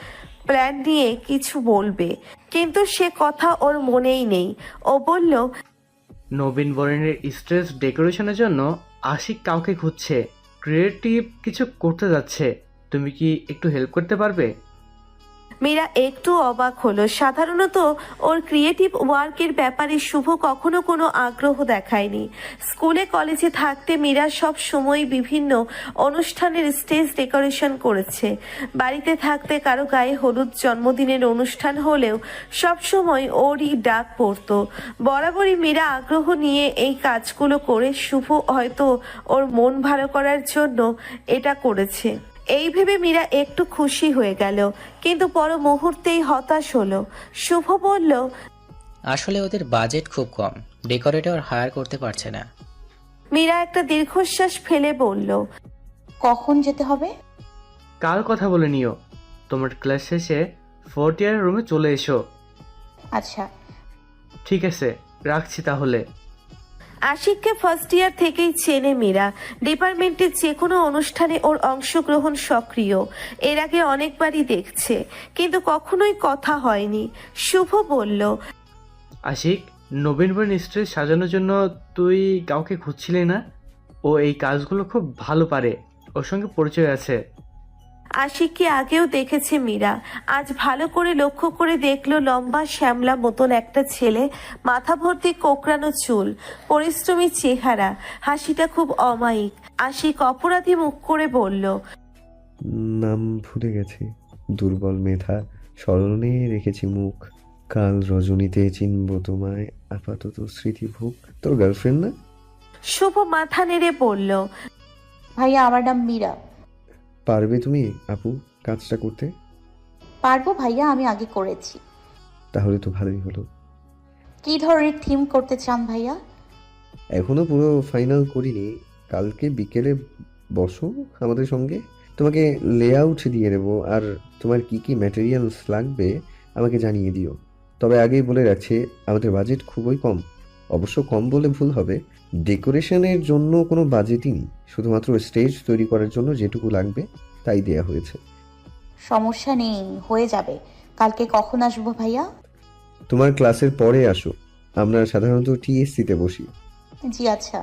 প্ল্যান নিয়ে কিছু বলবে, কিন্তু সে কথা ওর মনেই নেই। ও বলল, নবীন বরণের স্টেজ ডেকোরেশনের জন্য আশিক কাউকে খুঁজছে, ক্রিয়েটিভ কিছু করতে যাচ্ছে। তুমি কি একটু হেল্প করতে পারবে? মীরা একটু অবাক হলো। সাধারণত ওর ক্রিয়েটিভ ওয়ার্কের ব্যাপারে শুভ কখনো কোনো আগ্রহ দেখায়নি। স্কুলে কলেজে থাকতে মীরা সব সময় বিভিন্ন অনুষ্ঠানের স্টেজ ডেকোরেশন করেছে। বাড়িতে থাকতে কারো গায়ে হলুদ, জন্মদিনের অনুষ্ঠান হলেও সব সময় ওরই ডাক পড়তো। বরাবরই মীরা আগ্রহ নিয়ে এই কাজগুলো করে শুভ হয়তো ওর মন ভালো করার জন্য এটা করেছে। এই ভেবে মীরা একটু খুশি হয়ে গেল, কিন্তু পর মুহূর্তেই হতাশ হলো। শুভ বলল, আসলে ওদের বাজেট খুব কম, ডেকোরেটর হায়ার করতে পারছে না। মীরা একটা দীর্ঘশ্বাস ফেলে বলল, কখন যেতে হবে? কাল কথা বলে নিও। তোমার ক্লাস শেষে 4th ইয়ার রুমে চলে এসো। আচ্ছা ঠিক আছে, রাখছি তাহলে। আশিককে ফার্স্ট ইয়ার থেকেই চেনে মীরা। ডিপার্টমেন্টের যে কোনো অনুষ্ঠানে ওর অংশগ্রহণ সক্রিয়। এর আগে অনেকবারই দেখছে, কিন্তু কখনোই কথা হয়নি। শুভ বলল, আশিক, নবীন বরণ স্টেজ সাজানোর জন্য তুই কাউকে খুঁজছিলি না? ও এই কাজগুলো খুব ভালো পারে, ওর সঙ্গে পরিচয় আছে। আশিককে আগেও দেখেছে মীরা, আজ ভালো করে লক্ষ্য করে দেখলো লম্বা শ্যামলা মতন একটা ছেলে, মাথা ভর্তি কোকড়ানো চুল, পরিশ্রমী চেহারা, হাসিটা খুব অমায়িক। আশিক অপরাধী মুখ করে বলল, নাম ভুলে গেছি, দুর্বল মেধা, স্মরণে রেখেছি মুখ, কাল রজনীতে চিনব তোমায়, আপাতত স্মৃতিভোগ। তোর গার্লফ্রেন্ড না? শুভ মাথা নেড়ে বলল, ভাইয়া আমার নাম মীরা। পারবে তুমি আপু কাজটা করতে? পারবো ভাইয়া, আমি আগে করেছি। তাহলে তো ভালোই হলো। কি ধরনের থিম করতে চান ভাইয়া? এখনো পুরো ফাইনাল করিনি, কালকে বিকেলে বসো আমাদের সঙ্গে, তোমাকে লেআউট দিয়ে দেবো, আর তোমার কি কি ম্যাটেরিয়ালস লাগবে আমাকে জানিয়ে দিও। তবে আগেই বলে রাখছি, আমাদের বাজেট খুবই কম। অবশ্য কম বলে ভুল হবে, ডেকোরেশনের জন্য কোনো বাজেটই নেই, শুধুমাত্র স্টেজ তৈরি করার জন্য যেটুকু লাগবে তাই দেয়া হয়েছে। সমস্যা নেই, হয়ে যাবে। কালকে কখন আসবো ভাইয়া? তোমার ক্লাসের পরে আসো, আমরা সাধারণত টিএসসিতে বসি। জি আচ্ছা।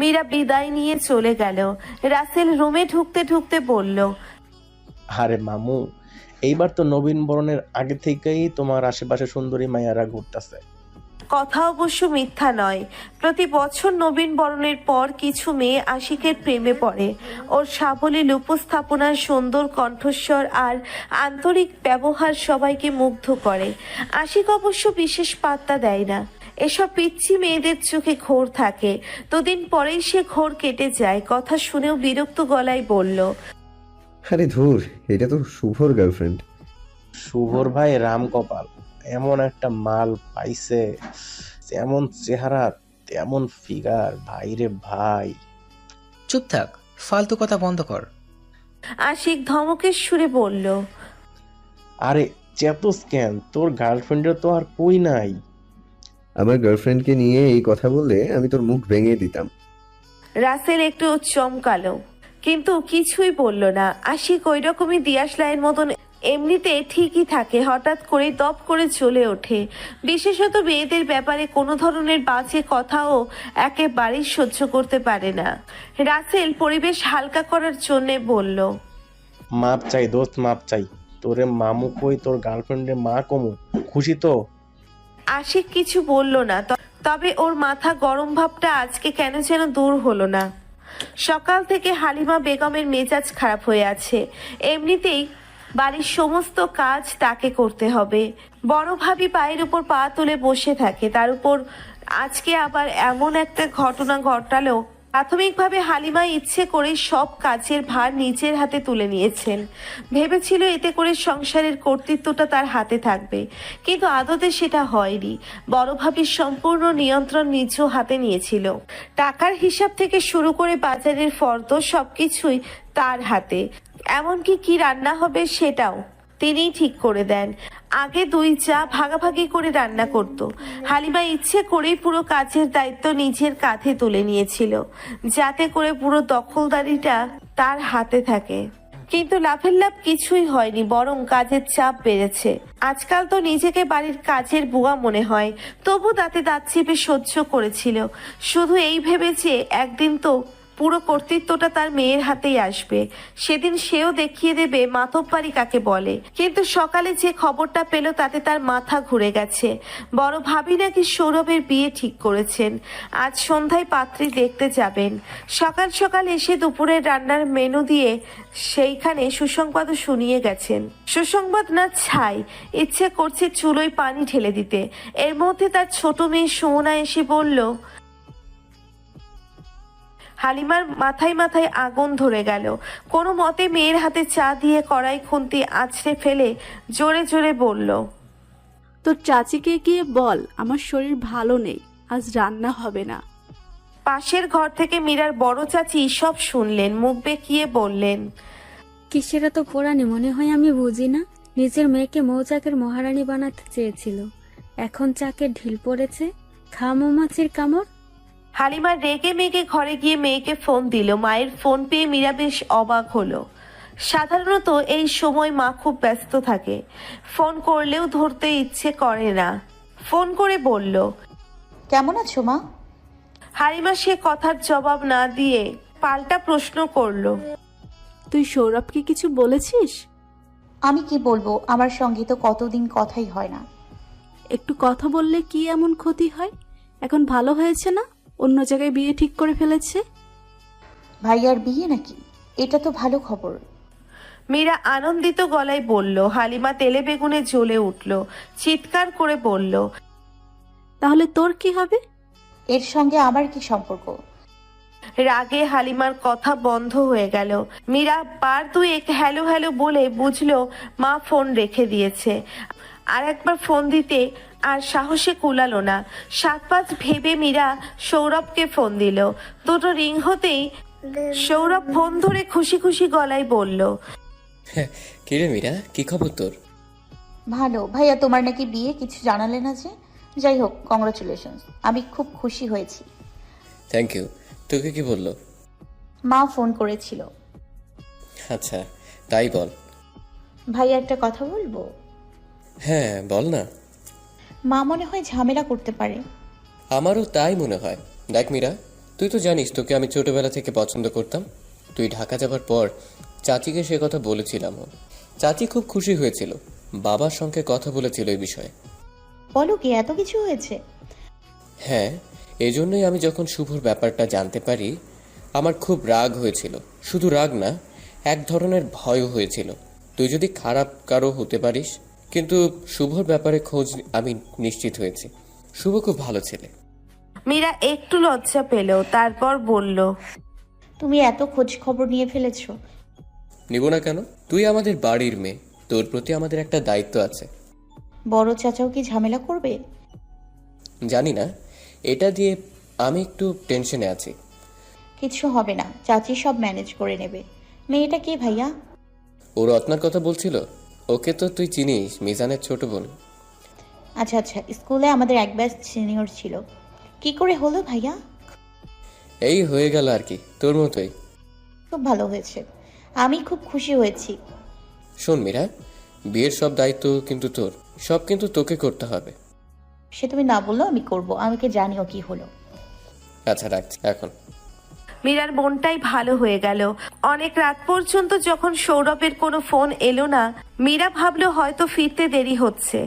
মীরা বিদায় নিয়ে চলে গেল। রাসেল রুমে ঢুকতে ঢুকতে বলল, আরে মামু, এইবার তো নবীন বরণের আগে থেকেই তোমার আশেপাশে সুন্দরী মাইয়ারা ঘুরতেছে। কথা অবশ্য মিথ্যা নয়, প্রতি বছর নবীন বরণের পর কিছু মেয়ে আশিকের প্রেমে পড়ে। ওর সাবলীল উপস্থাপনা, সুন্দর কণ্ঠস্বর আর আন্তরিক ব্যবহার সবাইকে মুগ্ধ করে। আশিক অবশ্য বিশেষ পাত্তা দেয় না, এসব পিচ্ছি মেয়েদের চোখে ঘোর থাকে। দুদিন পরেই সে ঘোর কেটে যায়। কথা শুনেও বিরক্ত গলায় বলল, আরে ধুর, এটা তো শুভর গার্লফ্রেন্ড। শুভর ভাই রাম কপাল, এমন একটা মাল পাইছে, যেমন চেহারা তেমন ফিগার, ভাইরে ভাই। চুপ থাক, ফালতু কথা বন্ধ কর। আশিক ধমকের সুরে বলল, আরে চেতস কেন, তোর গার্লফ্রেন্ডের তো আর কই নাই। আমার গার্লফ্রেন্ডকে নিয়ে এই কথা বললে আমি তোর মুখ ভেঙে দিতাম। রাসেল একটু চমকালো, কিন্তু কিছুই বলল না। আশিক ওই রকমই দিয়াশলাইয়ের মতন এমনিতে ঠিকই থাকে, হঠাৎ করে দপ করে চলে ওঠে। বিশেষত মেয়েদের ব্যাপারে কোনো ধরনের বাজে কথাও একেবারেই সহ্য করতে পারে না। রাসেল পরিবেশ হালকা করার জন্যে বলল, মাপ চাই দোস্ত, মাপ চাই। তোরে মামু কই, তোর গার্লফ্রেন্ডের মা কমু, খুশি তো? আশিক কিছু বলল না, তবে ওর মাথা গরম ভাবটা আজকে কেন যেন দূর হলো না। সকাল থেকে হালিমা বেগমের মেজাজ খারাপ হয়ে আছে। এমনিতেই বাড়ির সমস্ত কাজ তাকে করতে হবে। বড় ভাবি পায়ের উপর পা তুলে বসে থাকে, তার উপর আজকে আবার এমন একটা ঘটনা ঘটালো। প্রাথমিকভাবে হালিমা ইচ্ছে করে সব কাজের ভার নিজের হাতে তুলে নিয়েছেন, ভেবেছিল এতে করে সংসারের কর্তৃত্বটা তার হাতে থাকবে, কিন্তু আদতে সেটা হয়নি। বড় ভাবির সম্পূর্ণ নিয়ন্ত্রণ নিজ হাতে নিয়েছিল। টাকার হিসাব থেকে শুরু করে বাজারের ফর্দ সবকিছুই তার হাতে, এমনকি কি রান্না হবে সেটাও তিনিই ঠিক করে দেন। আগে দুই চা ভাগাভাগি করে রান্না করত। হালিমা ইচ্ছে করেই পুরো কাজের দায়িত্ব নিজের কাঁধে তুলে নিয়েছিল, যাতে করে পুরো দখলদারিটা তার হাতে থাকে। কিন্তু লাভের লাভ কিছুই হয়নি, বরং কাজের চাপ বেড়েছে। আজকাল তো নিজেকে বাড়ির কাজের বুয়া মনে হয়, তবু তাতে দাঁত চেপে সহ্য করেছিল, শুধু এই ভেবে যে একদিন তো পুরো কর্তৃত্বটা তার মেয়ের হাতেই আসবে, সেদিন সেও দেখিয়ে দেবে মাতব্বারি কাকে বলে। কিন্তু সকালে যে খবরটা পেল তাতে তার মাথা ঘুরে গেছে। বড় ভাবি নাকি সৌরভের বিয়ে ঠিক করেছেন, আজ সন্ধ্যায় পাত্রী দেখতে যাবেন। সকাল সকাল এসে দুপুরের রান্নার মেনু দিয়ে সেইখানে সুসংবাদও শুনিয়ে গেছেন। সুসংবাদ না ছাই, ইচ্ছে করছে চুলোয় পানি ঢেলে দিতে। এর মধ্যে তার ছোট মেয়ে সুমনা এসে বলল, হালিমার মাথায় মাথায় আগুন ধরে গেল। কোনো মতে মেয়ের হাতে চা দিয়ে কড়াই খুন্তি আছড়ে ফেলে জোরে জোরে বলল, তোর চাচিকে গিয়ে বল আমার শরীর ভালো নেই, আজ রান্না হবে না। পাশের ঘর থেকে মীরার বড় চাচি সব শুনলেন, মুখ বেঁকিয়ে বললেন, কিসের এত পোড়ানি মনে হয় আমি বুঝি না। নিজের মেয়েকে মৌচাকের মহারানী বানাতে চেয়েছিল, এখন চাকে ঢিল পড়েছে, খা মৌমাছির কামড়। হালিমা রেগে মেগে ঘরে গিয়ে মেয়েকে ফোন দিল। মায়ের ফোন পেয়ে মীরা বেশ অবাক হলো। সাধারণত এই সময় মা খুব ব্যস্ত থাকে, ফোন করলেও ধরতে ইচ্ছে করে না। ফোন করে বলল, কেমন আছো মা? হালিমা সে কথার জবাব না দিয়ে পাল্টা প্রশ্ন করলো, তুই সৌরভকে কিছু বলেছিস? আমি কি বলবো, আমার সঙ্গে তো কতদিন কথাই হয় না। একটু কথা বললে কি এমন ক্ষতি হয়? এখন ভালো হয়েছে না, অন্য জায়গায় বিয়ে ঠিক করে ফেলেছে। ভাইয়ার বিয়ে নাকি? এটা তো ভালো খবর। মীরা আনন্দিত গলায় বলল। হালিমা তেলে বেগুনে জ্বলে উঠল, চিৎকার করে বলল, তাহলে তোর কি হবে? এর সঙ্গে আমার কি সম্পর্ক? রাগে হালিমার কথা বন্ধ হয়ে গেল। মীরা বার দুয়েক হ্যালো হ্যালো বলে বুঝলো মা ফোন রেখে দিয়েছে। আর একবার ফোন দিতে আর সাহসে কুলালো না। 7-5 ভেবে মীরা সৌরভকে ফোন দিল। দুটো রিং হতেই সৌরভ ফোন ধরে খুশি খুশি গলায় বলল, কিরে মীরা, কি খবর তোর? ভালো। ভাইয়া তোমার নাকি বিয়ে, কিছু জানালে না যে? যাই হোক, কংগ্রাচুলেশনস, আমি খুব খুশি হয়েছি। Thank you. তোকে কি বললো? মা ফোন করেছিল। আচ্ছা, তাই বল। ভাইয়া একটা কথা বলবো? হ্যাঁ বল না। মা মনে হয় ঝামেলা করতে পারে। আমারও তাই মনে হয়। দেখ মীরা, তুই তো জানিস তোকে আমি ছোটবেলা থেকে পছন্দ করতাম। তুই ঢাকা যাবার পর চাচিকে সে কথা বলেছিলাম। চাচি খুব খুশি হয়েছিল, বাবার সঙ্গে কথা বলেছিল এই বিষয়ে। বলো কি, এত কিছু হয়েছে? হ্যাঁ, এই জন্যই আমি যখন শুভর ব্যাপারটা জানতে পারি আমার খুব রাগ হয়েছিল। শুধু রাগ না, এক ধরনের ভয়ও হয়েছিল, তুই যদি খারাপ কারো হতে পারিস। কিন্তু শুভর ব্যাপারে খোঁজ আমি নিশ্চিত হয়েছি, শুভ খুব ভালো ছেলে। মীরা একটু লজ্জা পেল, তারপর বলল, তুমি এত খোঁজ খবর নিয়ে ফেলেছো? নিব না কেন? তুই আমাদের বাড়ির মেয়ে, তোর প্রতি আমাদের একটা দায়িত্ব আছে। বড় চাচাও কি ঝামেলা করবে? জানি না, এটা দিয়ে আমি একটু টেনশনে আছি। কিছু হবে না, চাচি সব ম্যানেজ করে নেবে। মেয়েটা কে ভাইয়া? ও রত্নার কথা বলছিল। ওকে তো তুই চিনিস, মিজানের ছোট বোন। আচ্ছা আচ্ছা, স্কুলে আমাদের এক ব্যাচ সিনিয়র ছিল। কি করে হলো ভাইয়া? এই হয়ে গেল আর কি, তোর মতোই। খুব ভালো হয়েছে, আমি খুব খুশি হয়েছি। শোন মীরা, বিয়ের সব দায়িত্ব কিন্তু তোর, সব কিন্তু তোকে করতে হবে। সে তুমি না বললো আমি করব, আমাকে জানিও কি হলো। আচ্ছা রাখছি এখন। মীরার মনটাই ভালো হয়ে গেল। অনেক রাত পর্যন্ত যখন সৌরভের কোনো ফোন এলো না, মীরা ভাবলো হয়তো ফিরতে দেরি হচ্ছে।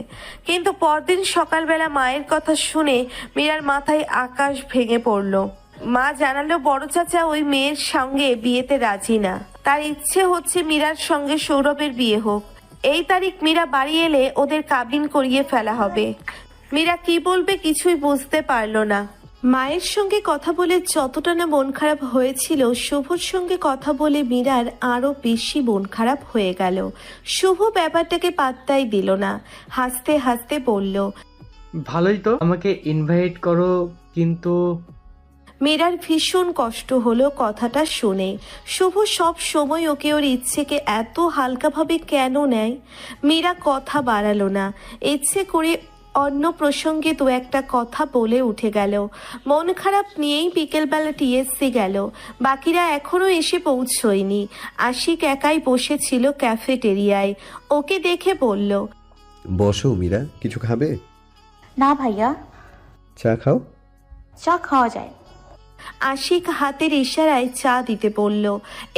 কিন্তু পরদিন সকালবেলা মায়ের কথা শুনে মীরার মাথায় আকাশ ভেঙে পড়ল। মা জানালো বড় চাচা ওই মেয়ের সঙ্গে বিয়েতে রাজি না। তার ইচ্ছে হচ্ছে মীরার সঙ্গে সৌরভের বিয়ে হোক। এই তারিখ মীরা বাড়ি এলে ওদের কাবিন করিয়ে ফেলা হবে। মীরা কি বলবে কিছুই বুঝতে পারল না। মায়ের সঙ্গে কথা বলে যতটা না মন খারাপ হয়েছিল, শুভর সঙ্গে কথা বলে মীরার আরো বেশি মন খারাপ হয়ে গেল। শুভ ব্যাপারটাকে পাত্তাই দিল না, হাসতে হাসতে বলল, ভালোই তো, আমাকে ইনভাইট করো, কিন্তু মীরার ভীষণ কষ্ট হলো কথাটা শুনে। শুভ সব সময় ওকে ওর ইচ্ছেকে এত হালকাভাবে কেন নেয়? মীরা কথা বাড়ালো না, ইচ্ছে করে অন্য প্রসঙ্গে দু একটা কথা বলে উঠে গেল। মন খারাপ নিয়েই বিকেলবেলা টিএসসি গেল। বাকিরা এখনো এসে পৌঁছয়নি। আশিক একাই বসেছিল ক্যাফেটেরিয়ায়। ওকে দেখে বলল, বসো মীরা, কিছু খাবে? না ভাইয়া। চা খাও। চা খাওয়া যায়। আশিক হাতের ইশারায় চা দিতে বলল।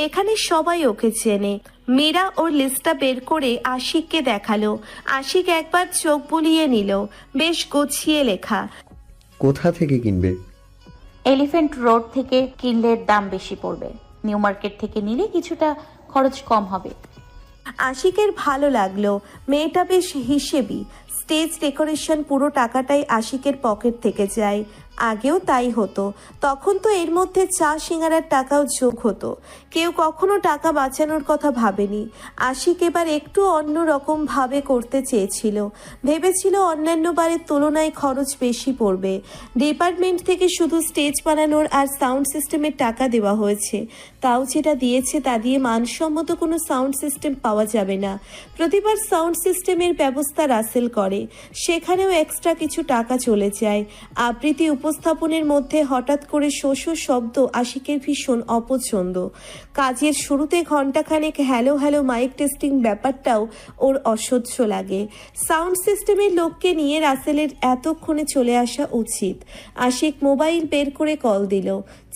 এখানে সবাই ওকে চেনে। মীরা ওর লিস্টটা বের করে আশিককে দেখালো। আশিক একবার চোখ বুলিয়ে নিল। বেশ গুছিয়ে লেখা। কোথা থেকে কিনবে? এলিফ্যান্ট রোড থেকে কিনলে দাম বেশি পড়বে, নিউ মার্কেট থেকে নিলে কিছুটা খরচ কম হবে। আশিকের ভালো লাগলো। মেয়েটা বেশ হিসেবি। স্টেজ ডেকোরেশন পুরো টাকাটাই আশিকের পকেট থেকে যায়। আগেও তাই হতো। তখন তো এর মধ্যে চা সিঙ্গারার টাকাও যোগ হতো। কেউ কখনো টাকা বাঁচানোর কথা ভাবেনি। আশিক এবার একটু অন্য রকম ভাবে করতে চেয়েছিল। ভেবেছিল অন্যান্য বারের তুলনায় খরচ বেশি পড়বে। ডিপার্টমেন্ট থেকে শুধু স্টেজ বানানোর আর সাউন্ড সিস্টেমের টাকা দেওয়া হয়েছে। তাও যেটা দিয়েছে তা দিয়ে মানসম্মত কোনো সাউন্ড সিস্টেম পাওয়া যাবে না। প্রতিবার সাউন্ড সিস্টেমের ব্যবস্থা রাসেল করে, সেখানেও এক্সট্রা কিছু টাকা চলে যায়। আবৃত্তি উপস্থাপনের মধ্যে হঠাৎ করে শোষ শব্দ আশিকের ভীষণ অপছন্দ। কাজের শুরুতে ঘণ্টাখানেক হ্যালো হ্যালো মাইক টেস্টিং ব্যাপারটাও ওর অসহ্য লাগে। সাউন্ড সিস্টেমের লোককে নিয়ে রাসেলের এতক্ষণে চলে আসা উচিত। আশিক মোবাইল বের করে কল দিল।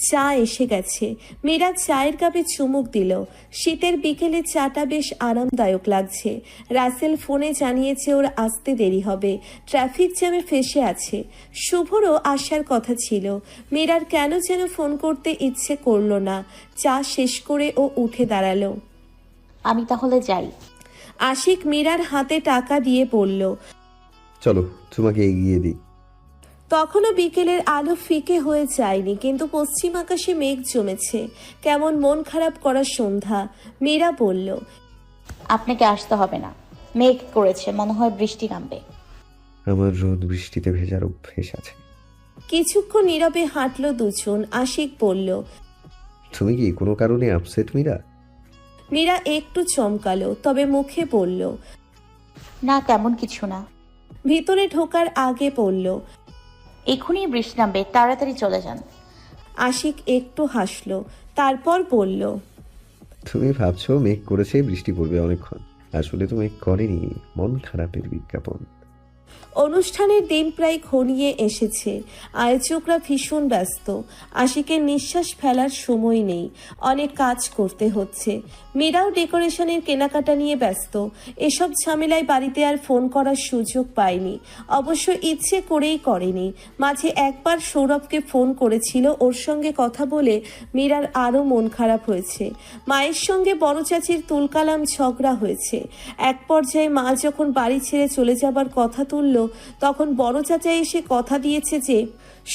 চা এসে গেছে। মীরা চায়ের কাপে চুমুক দিল। শীতের বিকেলে চাটা বেশ আরামদায়ক লাগছে। রাসেল ফোনে জানিয়েছে ওর আসতে দেরি হবে, ট্রাফিক জ্যামে ফেসে আছে। শুভরও আসার কথা ছিল। মীরার কেন যেন ফোন করতে ইচ্ছে করলো না। চা শেষ করে ও উঠে দাঁড়ালো। আমি তাহলে যাই। আশিক মীরার হাতে টাকা দিয়ে বলল, চলো তোমাকে এগিয়ে দিই। তখনও বিকেলের আলো ফিকে হয়ে যায়নি, কিন্তু পশ্চিম আকাশে মেঘ জমেছে। কেমন মন খারাপ করা সন্ধ্যা। মীরা বলল, আপনাকে আসতে হবে না, মেঘ করেছে, মনে হয় বৃষ্টি নামবে। আমার রোদ বৃষ্টিতে ভেজার অভ্যেস আছে। কিছুক্ষণ নীরবে হাঁটলো দুজন। আশিক বলল, তুমি কি কোনো কারণে আপসেট মীরা? মীরা একটু চমকালো, তবে মুখে বলল, না, তেমন কিছু না। ভিতরে ঢোকার আগে বলল, এখনই বৃষ্টি নামবে, তাড়াতাড়ি চলে যান। আশিক একটু হাসলো, তারপর বলল, তুমি ভাবছো মেঘ করেছে বৃষ্টি পড়বে অনেকক্ষণ, আসলে তো মেঘ করেনি, মন খারাপের বিজ্ঞাপন। অনুষ্ঠানের দিন প্রায় ঘনিয়ে এসেছে। আয়োজকরা ভীষণ ব্যস্ত। আশিকের নিঃশ্বাস ফেলার সময় নেই, অনেক কাজ করতে হচ্ছে। মীরাও ডেকোরেশনের কেনাকাটা নিয়ে ব্যস্ত। এসব ঝামেলায় বাড়িতে আর ফোন করার সুযোগ পায়নি, অবশ্য ইচ্ছে করেই করেনি। মাঝে একবার সৌরভকে ফোন করেছিল, ওর সঙ্গে কথা বলে মীরার আরও মন খারাপ হয়েছে। মায়ের সঙ্গে বড় চাচির তুলকালাম ঝগড়া হয়েছে। এক পর্যায়ে মা যখন বাড়ি ছেড়ে চলে যাবার কথা তুলল, তখন বড় চাচা এসে কথা দিয়েছে যে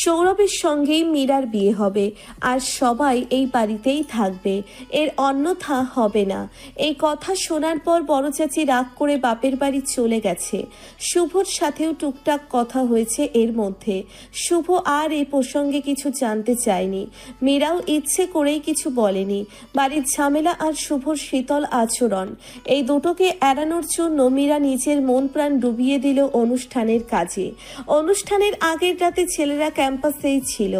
সৌরভের সঙ্গেই মীরার বিয়ে হবে, আর সবাই এই বাড়িতেই থাকবে, এর অন্যথা হবে না। এই কথা শোনার পর বড় চাচি রাগ করে বাপের বাড়ি চলে গেছে। শুভর সাথেও টুকটাক কথা হয়েছে এর মধ্যে। শুভ আর এই প্রসঙ্গে কিছু জানতে চায়নি। মীরাও ইচ্ছে করেই কিছু বলেনি। বাড়ির ঝামেলা আর শুভর শীতল আচরণ, এই দুটোকে এড়ানোর জন্য মীরা নিজের মন প্রাণ ডুবিয়ে দিল অনুষ্ঠানের কাজে। অনুষ্ঠানের আগের রাতে ছেলেরা ক্যাম্পাসেই ছিল,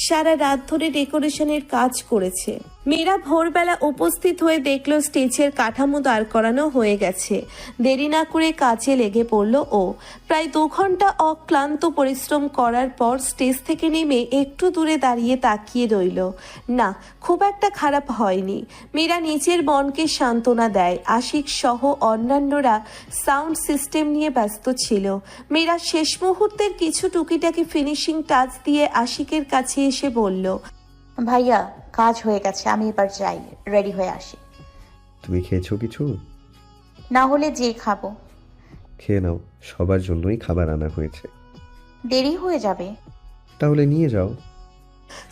সারা রাত ধরে ডেকোরেশনের কাজ করেছে। মীরা ভোরবেলা উপস্থিত হয়ে দেখলো স্টেজের কাঠামো দাঁড় করানো হয়ে গেছে। দেরি না করে কাজে লেগে পড়ল ও। প্রায় 2 ঘন্টা অক্লান্ত পরিশ্রম করার পর স্টেজ থেকে নেমে একটু দূরে দাঁড়িয়ে তাকিয়ে রইল। না, খুব একটা খারাপ হয়নি। মীরা নিজের মনকে সান্ত্বনা দেয়। আশিক সহ অন্যান্যরা সাউন্ড সিস্টেম নিয়ে ব্যস্ত ছিল। মীরা শেষ মুহূর্তের কিছু টুকিটাকি ফিনিশিং টাচ দিয়ে আশিকের কাছে এসে বলল, ভাইয়া, কাজ হয়ে গেছে, আমি এবার যাই, রেডি হয়ে আসি। তুমি খেয়েছো কিছু? না হলে যে খাবো। খেয়ে নাও, সবার জন্যই খাবার আনা হয়েছে। দেরি হয়ে যাবে। তাহলে নিয়ে যাও।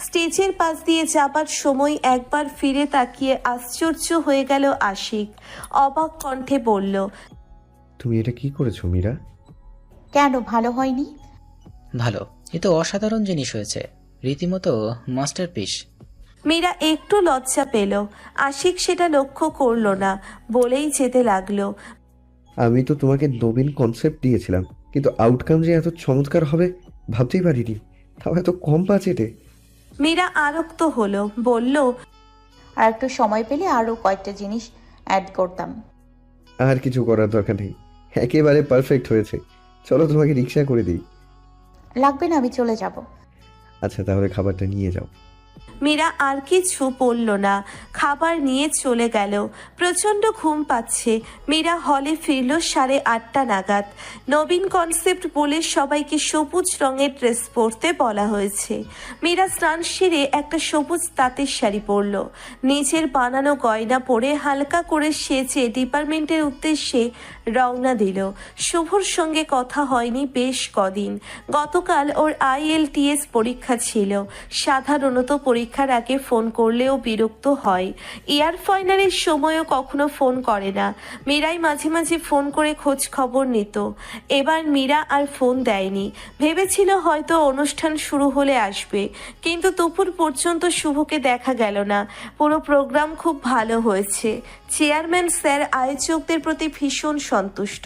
স্টেজের পাশ দিয়ে যাবার সময় একবার ফিরে তাকিয়ে আশ্চর্য হয়ে গেল আশিক। অবাক কণ্ঠে বলল, তুমি এটা কি করেছো মীরা? কেন, ভালো হয়নি? ভালো, এ তো অসাধারণ জিনিস হয়েছে, রীতিমতো মাস্টারপিস। মীরা একটু লজ্জা পেল। আশিক সেটা লক্ষ্য করলো না, বলেই যেতে লাগলো, আমি তো তোমাকে নবীন কনসেপ্ট দিয়েছিলাম, কিন্তু আউটকাম যে এত চমৎকার হবে ভাবতেই পারিনি, তাও এত কম বাজেটে। মীরা আরক্ত হলো, বলল, আর একটু সময় পেলে আরো কয়েকটা জিনিস অ্যাড করতাম। আর কিছু করার দরকার নেই, একেবারে পারফেক্ট হয়েছে। চলো তোমাকে রিক্সা করে দিই। লাগবে না, আমি চলে যাব। আচ্ছা, তাহলে খাবারটা নিয়ে যাও। মীরা আর কিছু বলল না, খাবার নিয়ে চলে গেল। প্রচন্ড ঘুম পাচ্ছে। মীরা হলে ফিরল 8:30 নাগাদ। নবীন কনসেপ্ট বলে সবাইকে সবুজ রঙের ড্রেস পরতে বলা হয়েছে। মীরা স্নান সেরে একটা সবুজ তাঁতের শাড়ি পরল। নিজের বানানো গয়না পরে হালকা করে সেজে ডিপার্টমেন্টের উদ্দেশ্যে রওনা দিল। শুভর সঙ্গে কথা হয়নি বেশ কদিন। গতকাল ওর IELTS পরীক্ষা ছিল। সাধারণত পরীক্ষা পরীক্ষার আগে ফোন করলেও বিরক্ত হয়। ইয়ার ফাইনালের সময়ও কখনো ফোন করে না। মীরাই মাঝে মাঝে ফোন করে খোঁজ খবর নিত। এবার মীরা আর ফোন দেয়নি। ভেবেছিল হয়তো অনুষ্ঠান শুরু হলে আসবে, কিন্তু দুপুর পর্যন্ত শুভকে দেখা গেল না। পুরো প্রোগ্রাম খুব ভালো হয়েছে। চেয়ারম্যান স্যার আয়োজকদের প্রতি ভীষণ সন্তুষ্ট।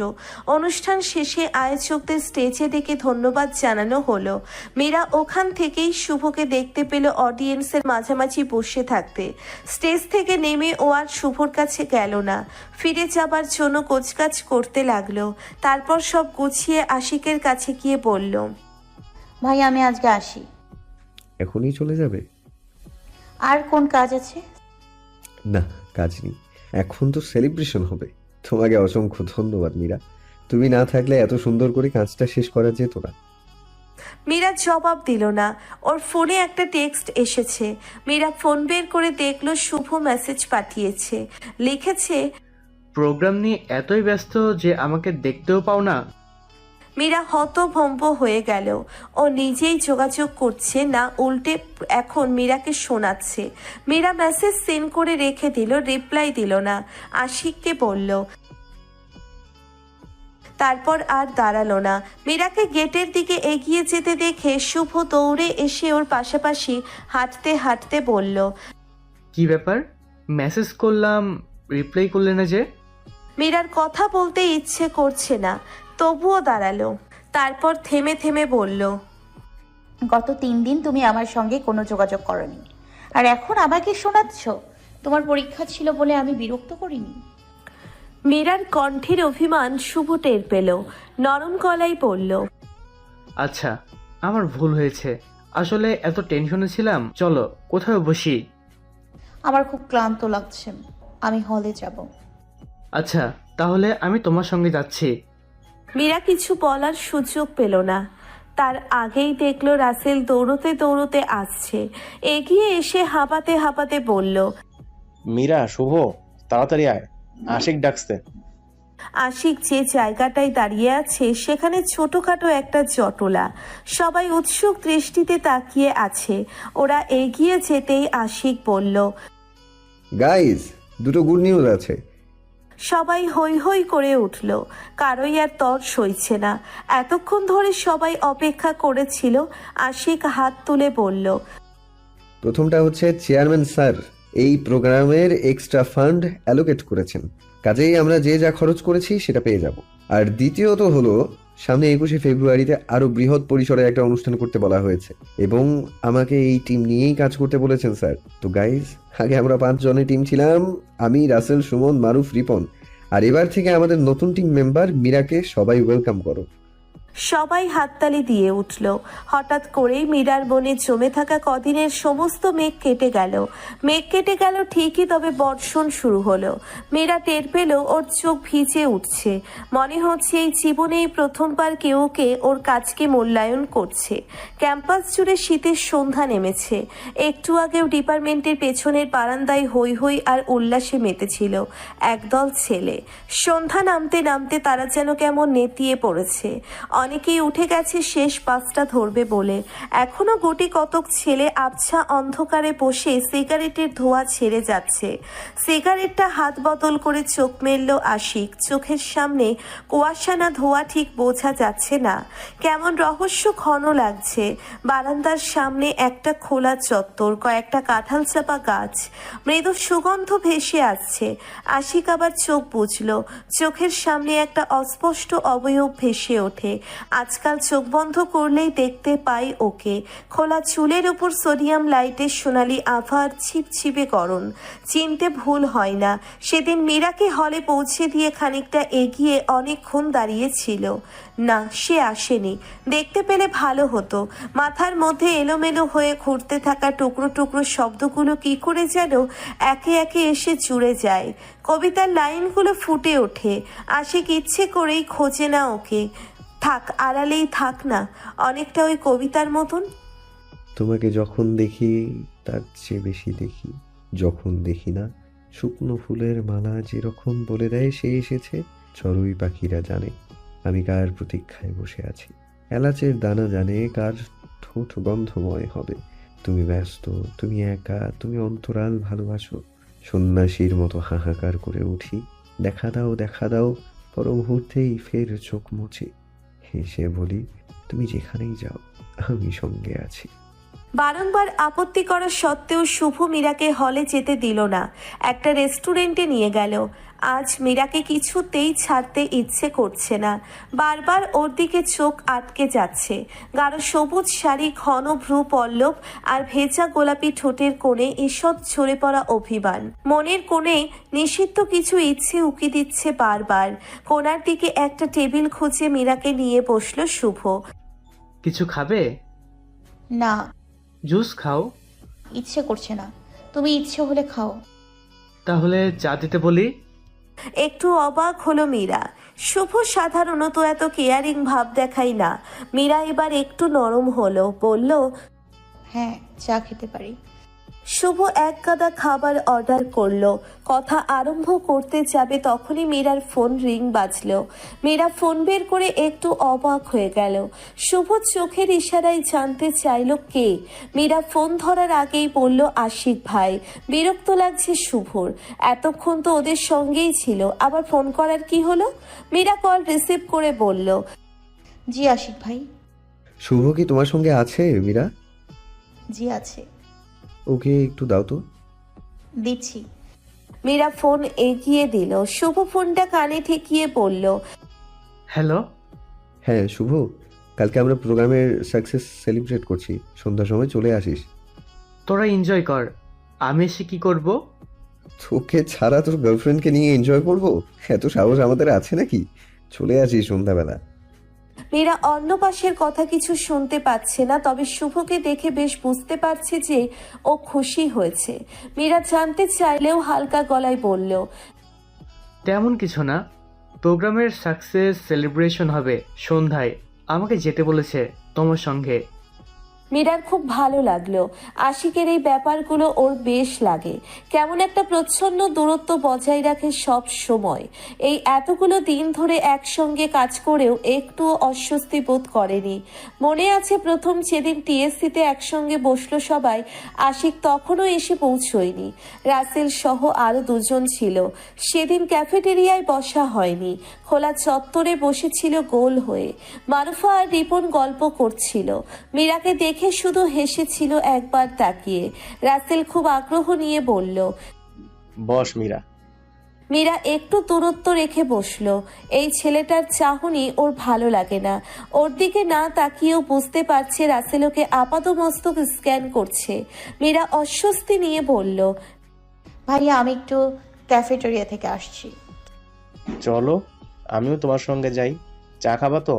অনুষ্ঠান শেষে আয়োজকদের স্টেজে ডেকে ধন্যবাদ জানানো হলো। মীরা ওখান থেকেই শুভকে দেখতে পেল অডিয়েন্সের মাঝামাঝি বসে থাকতে। স্টেজ থেকে নেমে ও আর শুভর কাছে গেল না, ফিরে যাবার জন্য কোচকাচ করতে লাগলো। তারপর সব গুছিয়ে আশিকের কাছে গিয়ে বলল, ভাই আমি আজকে আসি। এখনই চলে যাবে? আর কোন কাজ আছে? না, কাজ নেই, এখন তো সেলিব্রেশন হবে। তোমাকে অসংখ্য ধন্যবাদ মীরা, তুমি না থাকলে এত সুন্দর করে কাজটা শেষ করা যেত না। মীরা জবাব দিল না। ওর ফোনে একটা টেক্সট এসেছে। মীরা ফোন বের করে দেখলো শুভ মেসেজ পাঠিয়েছে। লিখেছে, প্রোগ্রাম নিয়ে এতই ব্যস্ত যে আমাকে দেখতেও পাও না। মীরা হতভম্ব হয়ে গেল। ও নিজেই যোগাযোগ করছে না, উল্টে এখন মীরাকে শোনাচ্ছে। মীরা মেসেজ সেন্ড করে রেখে দিল, রিপ্লাই দিল না। আশিককে বলল, তারপর আর দাঁড়ালো না। মীরাকে গেটের দিকে এগিয়ে যেতে দেখে শুভ দৌড়ে এসে ওর পাশাপাশি হাঁটতে হাঁটতে বলল, কি ব্যাপার, মেসেজ করলাম রিপ্লাই করলে না যে? মীরার কথা বলতে ইচ্ছে করছে না, তবুও দাঁড়ালো। তারপর থেমে থেমে বলল, গত 3 দিন তুমি আমার সঙ্গে কোনো যোগাযোগ করনি, আর এখন আমাকে শোনাচ্ছ? তোমার পরীক্ষা ছিল বলে আমি বিরক্ত করিনি? মীরার কণ্ঠের অভিমান শুভ টের পেল। নরম গলায় বলল, আচ্ছা, আমার ভুল হয়েছে, আসলে এত টেনশনে ছিলাম। চলো কোথাও বসি। আমার খুব ক্লান্ত লাগছে, আমি হলে যাব। আচ্ছা, তাহলে আমি তোমার সঙ্গে যাচ্ছি। মীরা কিছু বলার সুযোগ পেল না। তার আগেই দেখলো রাসেল দৌড়তে দৌড়তে আসছে। এগিয়ে এসে হাঁপাতে হাঁপাতে বলল, মীরা, শুভ, তাড়াতাড়ি আয়, আশিক ডাকছে। আশিক যে জায়গাটায় দাঁড়িয়ে আছে সেখানে ছোটখাটো একটা জটলা। সবাই উৎসুক দৃষ্টিতে তাকিয়ে আছে। ওরা এগিয়ে যেতেই আশিক বলল, গাইজ, দুটো গুড নিউজ আছে। সবাই হৈ হৈ করে উঠল। কারোই আর তর সইছে না। এতক্ষণ ধরে সবাই অপেক্ষা করেছিল। আশিক হাত তুলে বলল, প্রথমটা হচ্ছে চেয়ারম্যান স্যার এই প্রোগ্রামের এক্সট্রা ফান্ড অ্যালোকেট করেছেন, কাজেই আমরা যে যা খরচ করেছি সেটা পেয়ে যাব। আর দ্বিতীয়ত হলো, সামনে 21শে ফেব্রুয়ারিতে আরো বৃহৎ পরিসরে একটা অনুষ্ঠান করতে বলা হয়েছে এবং আমাকে এই টিম নিয়েই কাজ করতে বলেছেন স্যার। তো গাইজ, আগে আমরা 5 জনের টিম ছিলাম, আমি, রাসেল, সুমন, মারুফ, রিপন, আর এবার থেকে আমাদের নতুন টিম মেম্বার মীরাকে সবাই ওয়েলকাম করো। সবাই হাততালি দিয়ে উঠল। হঠাৎ করেই মীরার মনে জমে থাকা কদিনের সমস্ত মেঘ কেটে গেল। মেঘ কেটে গেল ঠিকই, তবে বর্ষণ শুরু হলো। মীরা টের পেল ওর চোখ ভিজে উঠছে। মনে হচ্ছে এই জীবনেই প্রথমবার কেউ কে ওর কাজকে মূল্যায়ন করছে। ক্যাম্পাস জুড়ে শীতের সন্ধ্যা নেমেছে। একটু আগেও ডিপার্টমেন্টের পেছনের বারান্দায় হৈ হৈ আর উল্লাসে মেতেছিল একদল ছেলে। সন্ধ্যা নামতে নামতে তারা যেন কেমন নেতিয়ে পড়েছে। অনেকেই উঠে গেছে শেষ বাসটা ধরবে বলে। এখনো গুটি কতক ছেলে আবছা অন্ধকারে বসে সিগারেটের ধোঁয়া ছেড়ে যাচ্ছে। সিগারেটটা হাত বদল করে চোখ মেলল আশিক। চোখের সামনে কুয়াশা না ধোঁয়া ঠিক বোঝা যাচ্ছে না, কেমন রহস্য ঘন লাগছে। বারান্দার সামনে একটা খোলা চত্বর, কয়েকটা কাঁঠাল চাপা গাছ, মৃদু সুগন্ধ ভেসে আসছে। আশিক আবার চোখ বুঝল। চোখের সামনে একটা অস্পষ্ট অবয়ব ভেসে ওঠে। আজকাল চোখ বন্ধ করলেই দেখতে পাই ওকে। খোলা চুলের উপর সোডিয়াম লাইটের সোনালি আভা আর ছিপছিপে গরম। চিনতে ভুল হয় না। সেদিন মীরাকে হলে পৌঁছে দিয়ে খানিকটা এগিয়ে অনেকক্ষণ দাঁড়িয়েছিল। না, সে আসেনি। দেখতে পেলে ভালো হতো। মাথার মধ্যে এলোমেলো হয়ে ঘুরতে থাকা টুকরো টুকরো শব্দগুলো কি করে যেন একে একে এসে জুড়ে যায়। কবিতার লাইনগুলো ফুটে ওঠে। আশিক ইচ্ছে করেই খোঁজে না ওকে। থাক, আড়ালেই থাক না, অনেকটা ওই কবিতার মতন। তোমাকে যখন দেখি তার চেয়ে বেশি দেখি, যখন দেখি না শুকনো ফুলের মালা যেরকম বলে দেয় সে এসেছে। চড়ুই পাখিরা জানে আমি কার প্রতীক্ষায় বসে আছি। এলাচের দানা জানে কার ঠোঁট গন্ধময় হবে। তুমি ব্যস্ত, তুমি একা, তুমি অন্তরাল ভালোবাসো। সন্ন্যাসীর মতো হাহাকার করে উঠি, দেখা দাও দেখা দাও, পর মুহূর্তেই ফের চোখ মুছি, হেসে বলি তুমি যেখানেই যাও আমি সঙ্গে আছি। বারংবার আপত্তি করা সত্ত্বেও শুভ মীরাকে হলে যেতে দিল না, একটা রেস্টুরেন্টে নিয়ে গেল। আজ মীরাকে কিছুতেই ছাড়তে ইচ্ছে করছে না, বারবার ওর দিকে চোখ আটকে যাচ্ছে। গাঢ় সবুজ শাড়ি, ঘন ভ্রু পল্লব আর ভেজা গোলাপি ঠোঁটের কোণে ঈষৎ ঝরে পড়া অভিমান। মনের কোণে নিষিদ্ধ কিছু ইচ্ছে উকি দিচ্ছে বারবার। কোণার দিকে একটা টেবিল খুঁজে মীরাকে নিয়ে বসলো শুভ। কিছু খাবে? না, জুস খাও। ইচ্ছে করছে না, তুমি ইচ্ছে হলে খাও। তাহলে চা দিতে বলি? একটু অবাক হলো মীরা। শুভ সাধারণত এত কেয়ারিং ভাব দেখায় না। মীরা এবার একটু নরম হলো, বলল, হ্যাঁ, চা খেতে পারি। শুভ এক গাদা খাবার অর্ডার করলো। কথা আরম্ভ করতে যাবে তখনই মীরার ফোন রিং বাজলো। মীরা ফোন বের করে একটু অবাক হয়ে গেল। শুভ চোখের ইশারায় জানতে চাইলো কে। মীরা ফোন ধরার আগেই বলল, আশিক ভাই। বিরক্ত লাগছে শুভর, এতক্ষণ তো ওদের সঙ্গেই ছিল, আবার ফোন করার কি হলো? মীরা কল রিসিভ করে বলল, জি আশিক ভাই। শুভ কি তোমার সঙ্গে আছে মীরা? জি আছে। ওকে একটু দাও তো। দিচ্ছি। মীরা ফোন এগিয়ে দিল। শুভ ফোনটা কানে ঠেকিয়ে বলল, হ্যালো। হ্যাঁ শুভ, কালকে আমরা প্রোগ্রামের সাকসেস সেলিব্রেট করছি, সন্ধ্যার সময় চলে আসিস। তোরা এনজয় কর, আমি এসে কি করব? তোকে ছাড়া তোর গার্লফ্রেন্ডকে নিয়ে এনজয় করবো? এত সাহস আমাদের আছে নাকি? চলে আসিস সন্ধ্যাবেলা। মীরা অন্য পাশের কথা কিছু শুনতে পাচ্ছে না, তবে শুভকে দেখে বেশ বুঝতে পারছে যে ও খুশি হয়েছে। মীরা জানতে চাইলেও হালকা গলায় বলল, তেমন কিছু না, প্রোগ্রামের সাকসেস সেলিব্রেশন হবে সন্ধ্যায়, আমাকে যেতে বলেছে তোমার সঙ্গে। মীরার খুব ভালো লাগলো। আশিকের এই ব্যাপারগুলো ওর বেশ লাগে। কেমন একটা প্রচ্ছন্ন দূরত্ব বজায় রাখে সব সময়। এই এতগুলো দিন ধরে একসঙ্গে কাজ করেও একটু অস্বস্তি বোধ করেনি। মনে আছে প্রথম যেদিন টিএসসিতে একসঙ্গে বসলো সবাই, আশিক তখনও এসে পৌঁছয়নি। রাসেল সহ আরো দুজন ছিল। সেদিন ক্যাফেটেরিয়ায় বসা হয়নি, খোলা চত্বরে বসেছিল গোল হয়ে। মারুফা আর রিপন গল্প করছিল। মীরাকে দেখে শুধু হেসেছিল একবার তাকিয়ে। রাসেল খুব আগ্রহ নিয়ে বলল, বস মীরা। মীরা একটু দূরত্ব রেখে বসলো। এই ছেলেটার চাহনি ওর ভালো লাগে না। ওর দিকে না তাকিয়েও বুঝতে পারছে রাসেল ওকে আপাতমস্তক স্ক্যান করছে। মীরা অস্বস্তি নিয়ে বলল, ভাইয়া আমি একটু ক্যাফেটেরিয়া থেকে আসছি। চলো, আমিও তোমার সঙ্গে যাই। চা খাবা তো?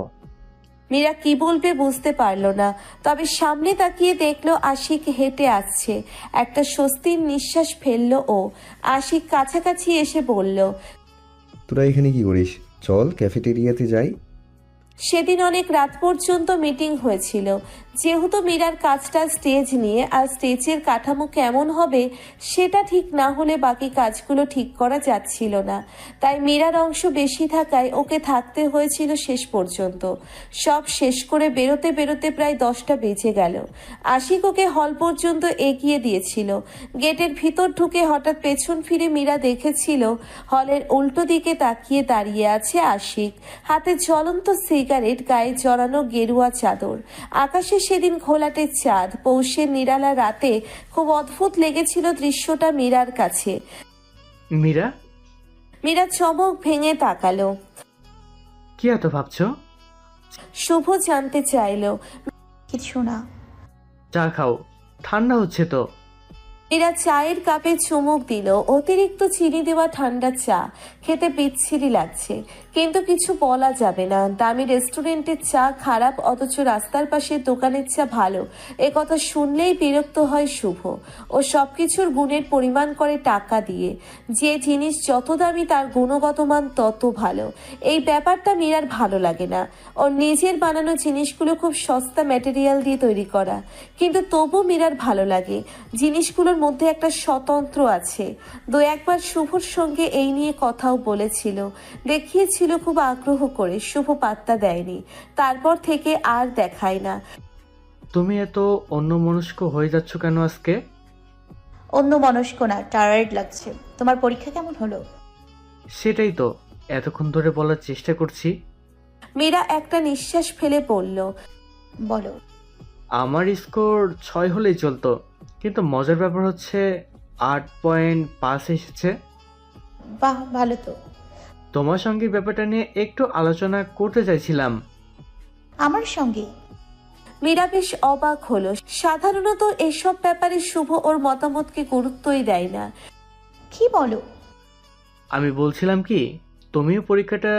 মীরা কি বলবে বুঝতে পারল না, তবে সামনে তাকিয়ে দেখলো আশিক হেঁটে আসছে। একটা স্বস্তির নিঃশ্বাস ফেললো ও। আশিক কাছাকাছি এসে বলল, তোরা এখানে কি করিস? চল ক্যাফেটেরিয়াতে যাই। সেদিন অনেক রাত পর্যন্ত মিটিং হয়েছিল। যেহেতু মীরার কাজটা স্টেজ নিয়ে, আর স্টেজের কাঠামো কেমন হবে সেটা ঠিক না হলে বাকি কাজগুলো ঠিক করা যাচ্ছিল না। তাই মীরার অংশ বেশি থাকায় ওকে থাকতে হয়েছিল শেষ পর্যন্ত। সব শেষ করে বেরোতে বেরোতে প্রায় 10টা বেজে গেল। আশিক ওকে হল পর্যন্ত এগিয়ে দিয়েছিল। গেটের ভিতর ঢুকে হঠাৎ পেছন ফিরে মীরা দেখেছিল হলের উল্টো দিকে তাকিয়ে দাঁড়িয়ে আছে আশিক, হাতে জ্বলন্ত সিগারেট, গায়ে জড়ানো গেরুয়া চাদর। আকাশে সেদিন ঘোলাটে চাঁদ। পৌষের নিরালা রাতে খুব অদ্ভুত লেগেছিল দৃশ্যটা মীরার কাছে। মীরা? মীরা চমক ভেঙে তাকালো। কি এত ভাবছো? শুভ জানতে চাইলো। কিছু না। চা খাও, ঠান্ডা হচ্ছে তো। মীরা চায়ের কাপে চুমুক দিল। অতিরিক্ত চিনি দেওয়া ঠান্ডা চা খেতে বিচ্ছিরি লাগছে, কিন্তু কিছু বলা যাবে না। দামি রেস্টুরেন্টের চা খারাপ, অথচ রাস্তার পাশের দোকানের চা ভালো, এ কথা শুনলেই বিরক্ত হয় শুভ। ও সবকিছুর গুণের পরিমাণ করে টাকা দিয়ে। যে জিনিস যত দামি তার গুণগত মান তত ভালো। এই ব্যাপারটা মীরার ভালো লাগে না। ওর নিজের বানানো জিনিসগুলো খুব সস্তা ম্যাটেরিয়াল দিয়ে তৈরি করা, কিন্তু তবু মীরার ভালো লাগে। জিনিসগুলোর মধ্যে একটা স্বতন্ত্র আছে। দু একবার শুভর সঙ্গে এই নিয়ে কথাও বলেছিল, দেখিয়েছিল খুব আগ্রহ করে। শুভ পাত্তা দেয়নি, তারপর থেকে আর দেখায় না। তুমি এত অন্যমনস্ক হয়ে যাচ্ছ কেন আজকে? অন্য মনস্ক না, টায়ার্ড লাগছে। তোমার পরীক্ষা কেমন হলো? সেটাই তো এতক্ষণ ধরে বলার চেষ্টা করছি। মীরা একটা নিঃশ্বাস ফেলে বলল, বলো। আমার স্কোর 6 হলেই চলতো, কিন্তু মজার ব্যাপার হচ্ছে 8.5 এসেছে। বাহ, ভালো তো। তোমার সঙ্গে ব্যাপারটা নিয়ে একটু আলোচনা করতে চাইছিলাম। আমার সঙ্গে? মীরা বেশ অবাক হলো। সাধারণত এসব ব্যাপারে শুভ ওর মতামতকে গুরুত্বই দেয় না। কি বলো? আমি বলছিলাম কি, তুমিও পরীক্ষাটা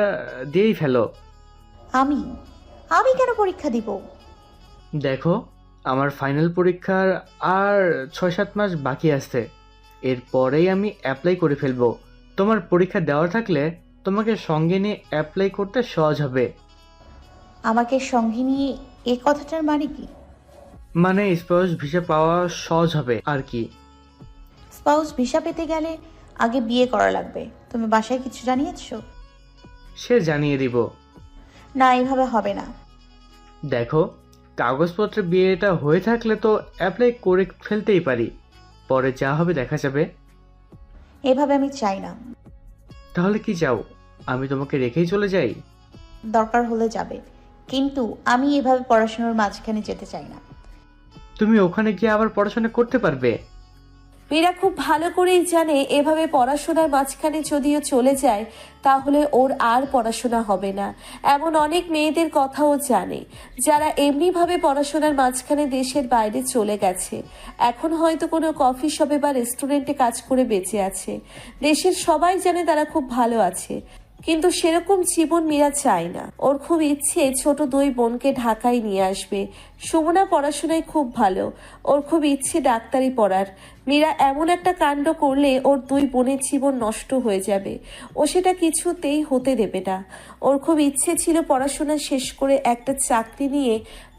দিয়েই ফেলো। আমি আমি কেন পরীক্ষা দিব? দেখো, আমার ফাইনাল পরীক্ষার আর 6-7 মাস বাকি আছে। এরপরেই আমি অ্যাপ্লাই করে ফেলবো। তোমার পরীক্ষা দেওয়া থাকলে তোমাকে সঙ্গে নিয়ে অ্যাপ্লাই করতে সহজ হবে। আমাকে সঙ্গে নিয়ে এ কথাটার মানে কি? মানে স্পাউস ভিসা পাওয়া সহজ হবে আর কি। স্পাউস ভিসা পেতে গেলে আগে বিয়ে করা লাগবে। তুমি বাসায় কিছু জানিয়েছো? সে জানিয়ে দিব। না, এইভাবে হবে না। দেখো, কাগজপত্রে বিয়েটা হয়ে থাকলে তো অ্যাপ্লাই করে ফেলতেই পারি, পরে যা হবে দেখা যাবে। এভাবে আমি চাই না। তাহলে কি চাও, আমি তোমাকে রেখেই চলে যাই? দরকার হলে যাবে, কিন্তু আমি এভাবে পড়াশোনার মাঝখানে যেতে চাই না। তুমি ওখানে গিয়ে আবার পড়াশোনা করতে পারবে। মীরা খুব ভালো করেই জানে এভাবে পড়াশোনার মাঝখানে যদিও চলে যায় তাহলে ওর আর পড়াশোনা হবে না। এমন অনেক মেয়েদের কথাও জানে যারা এমনিভাবে পড়াশোনার মাঝখানে দেশের বাইরে চলে গেছে। এখন হয়তো কোনো কফি শপে বা রেস্টুরেন্টে কাজ করে বেঁচে আছে। দেশের সবাই জানে তারা খুব ভালো আছে, কিন্তু সেরকম জীবন মীরা চায় না। ওর খুব ইচ্ছে ছোট 2 বোনকে ঢাকায় নিয়ে আসবে। সুমনা পড়াশোনায় খুব ভালো, ওর খুব ইচ্ছে ডাক্তারি পড়ার। মীরা এমন একটা কাণ্ড করলে ওর 2 বোনের জীবন নষ্ট হয়ে যাবে। ও সেটা কিছুতেই হতে দেবে না। ওর খুব ইচ্ছে ছিল পড়াশোনা শেষ করে একটা চাকরি নিয়ে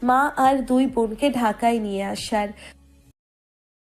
মা আর 2 বোনকে ঢাকায় নিয়ে আসার।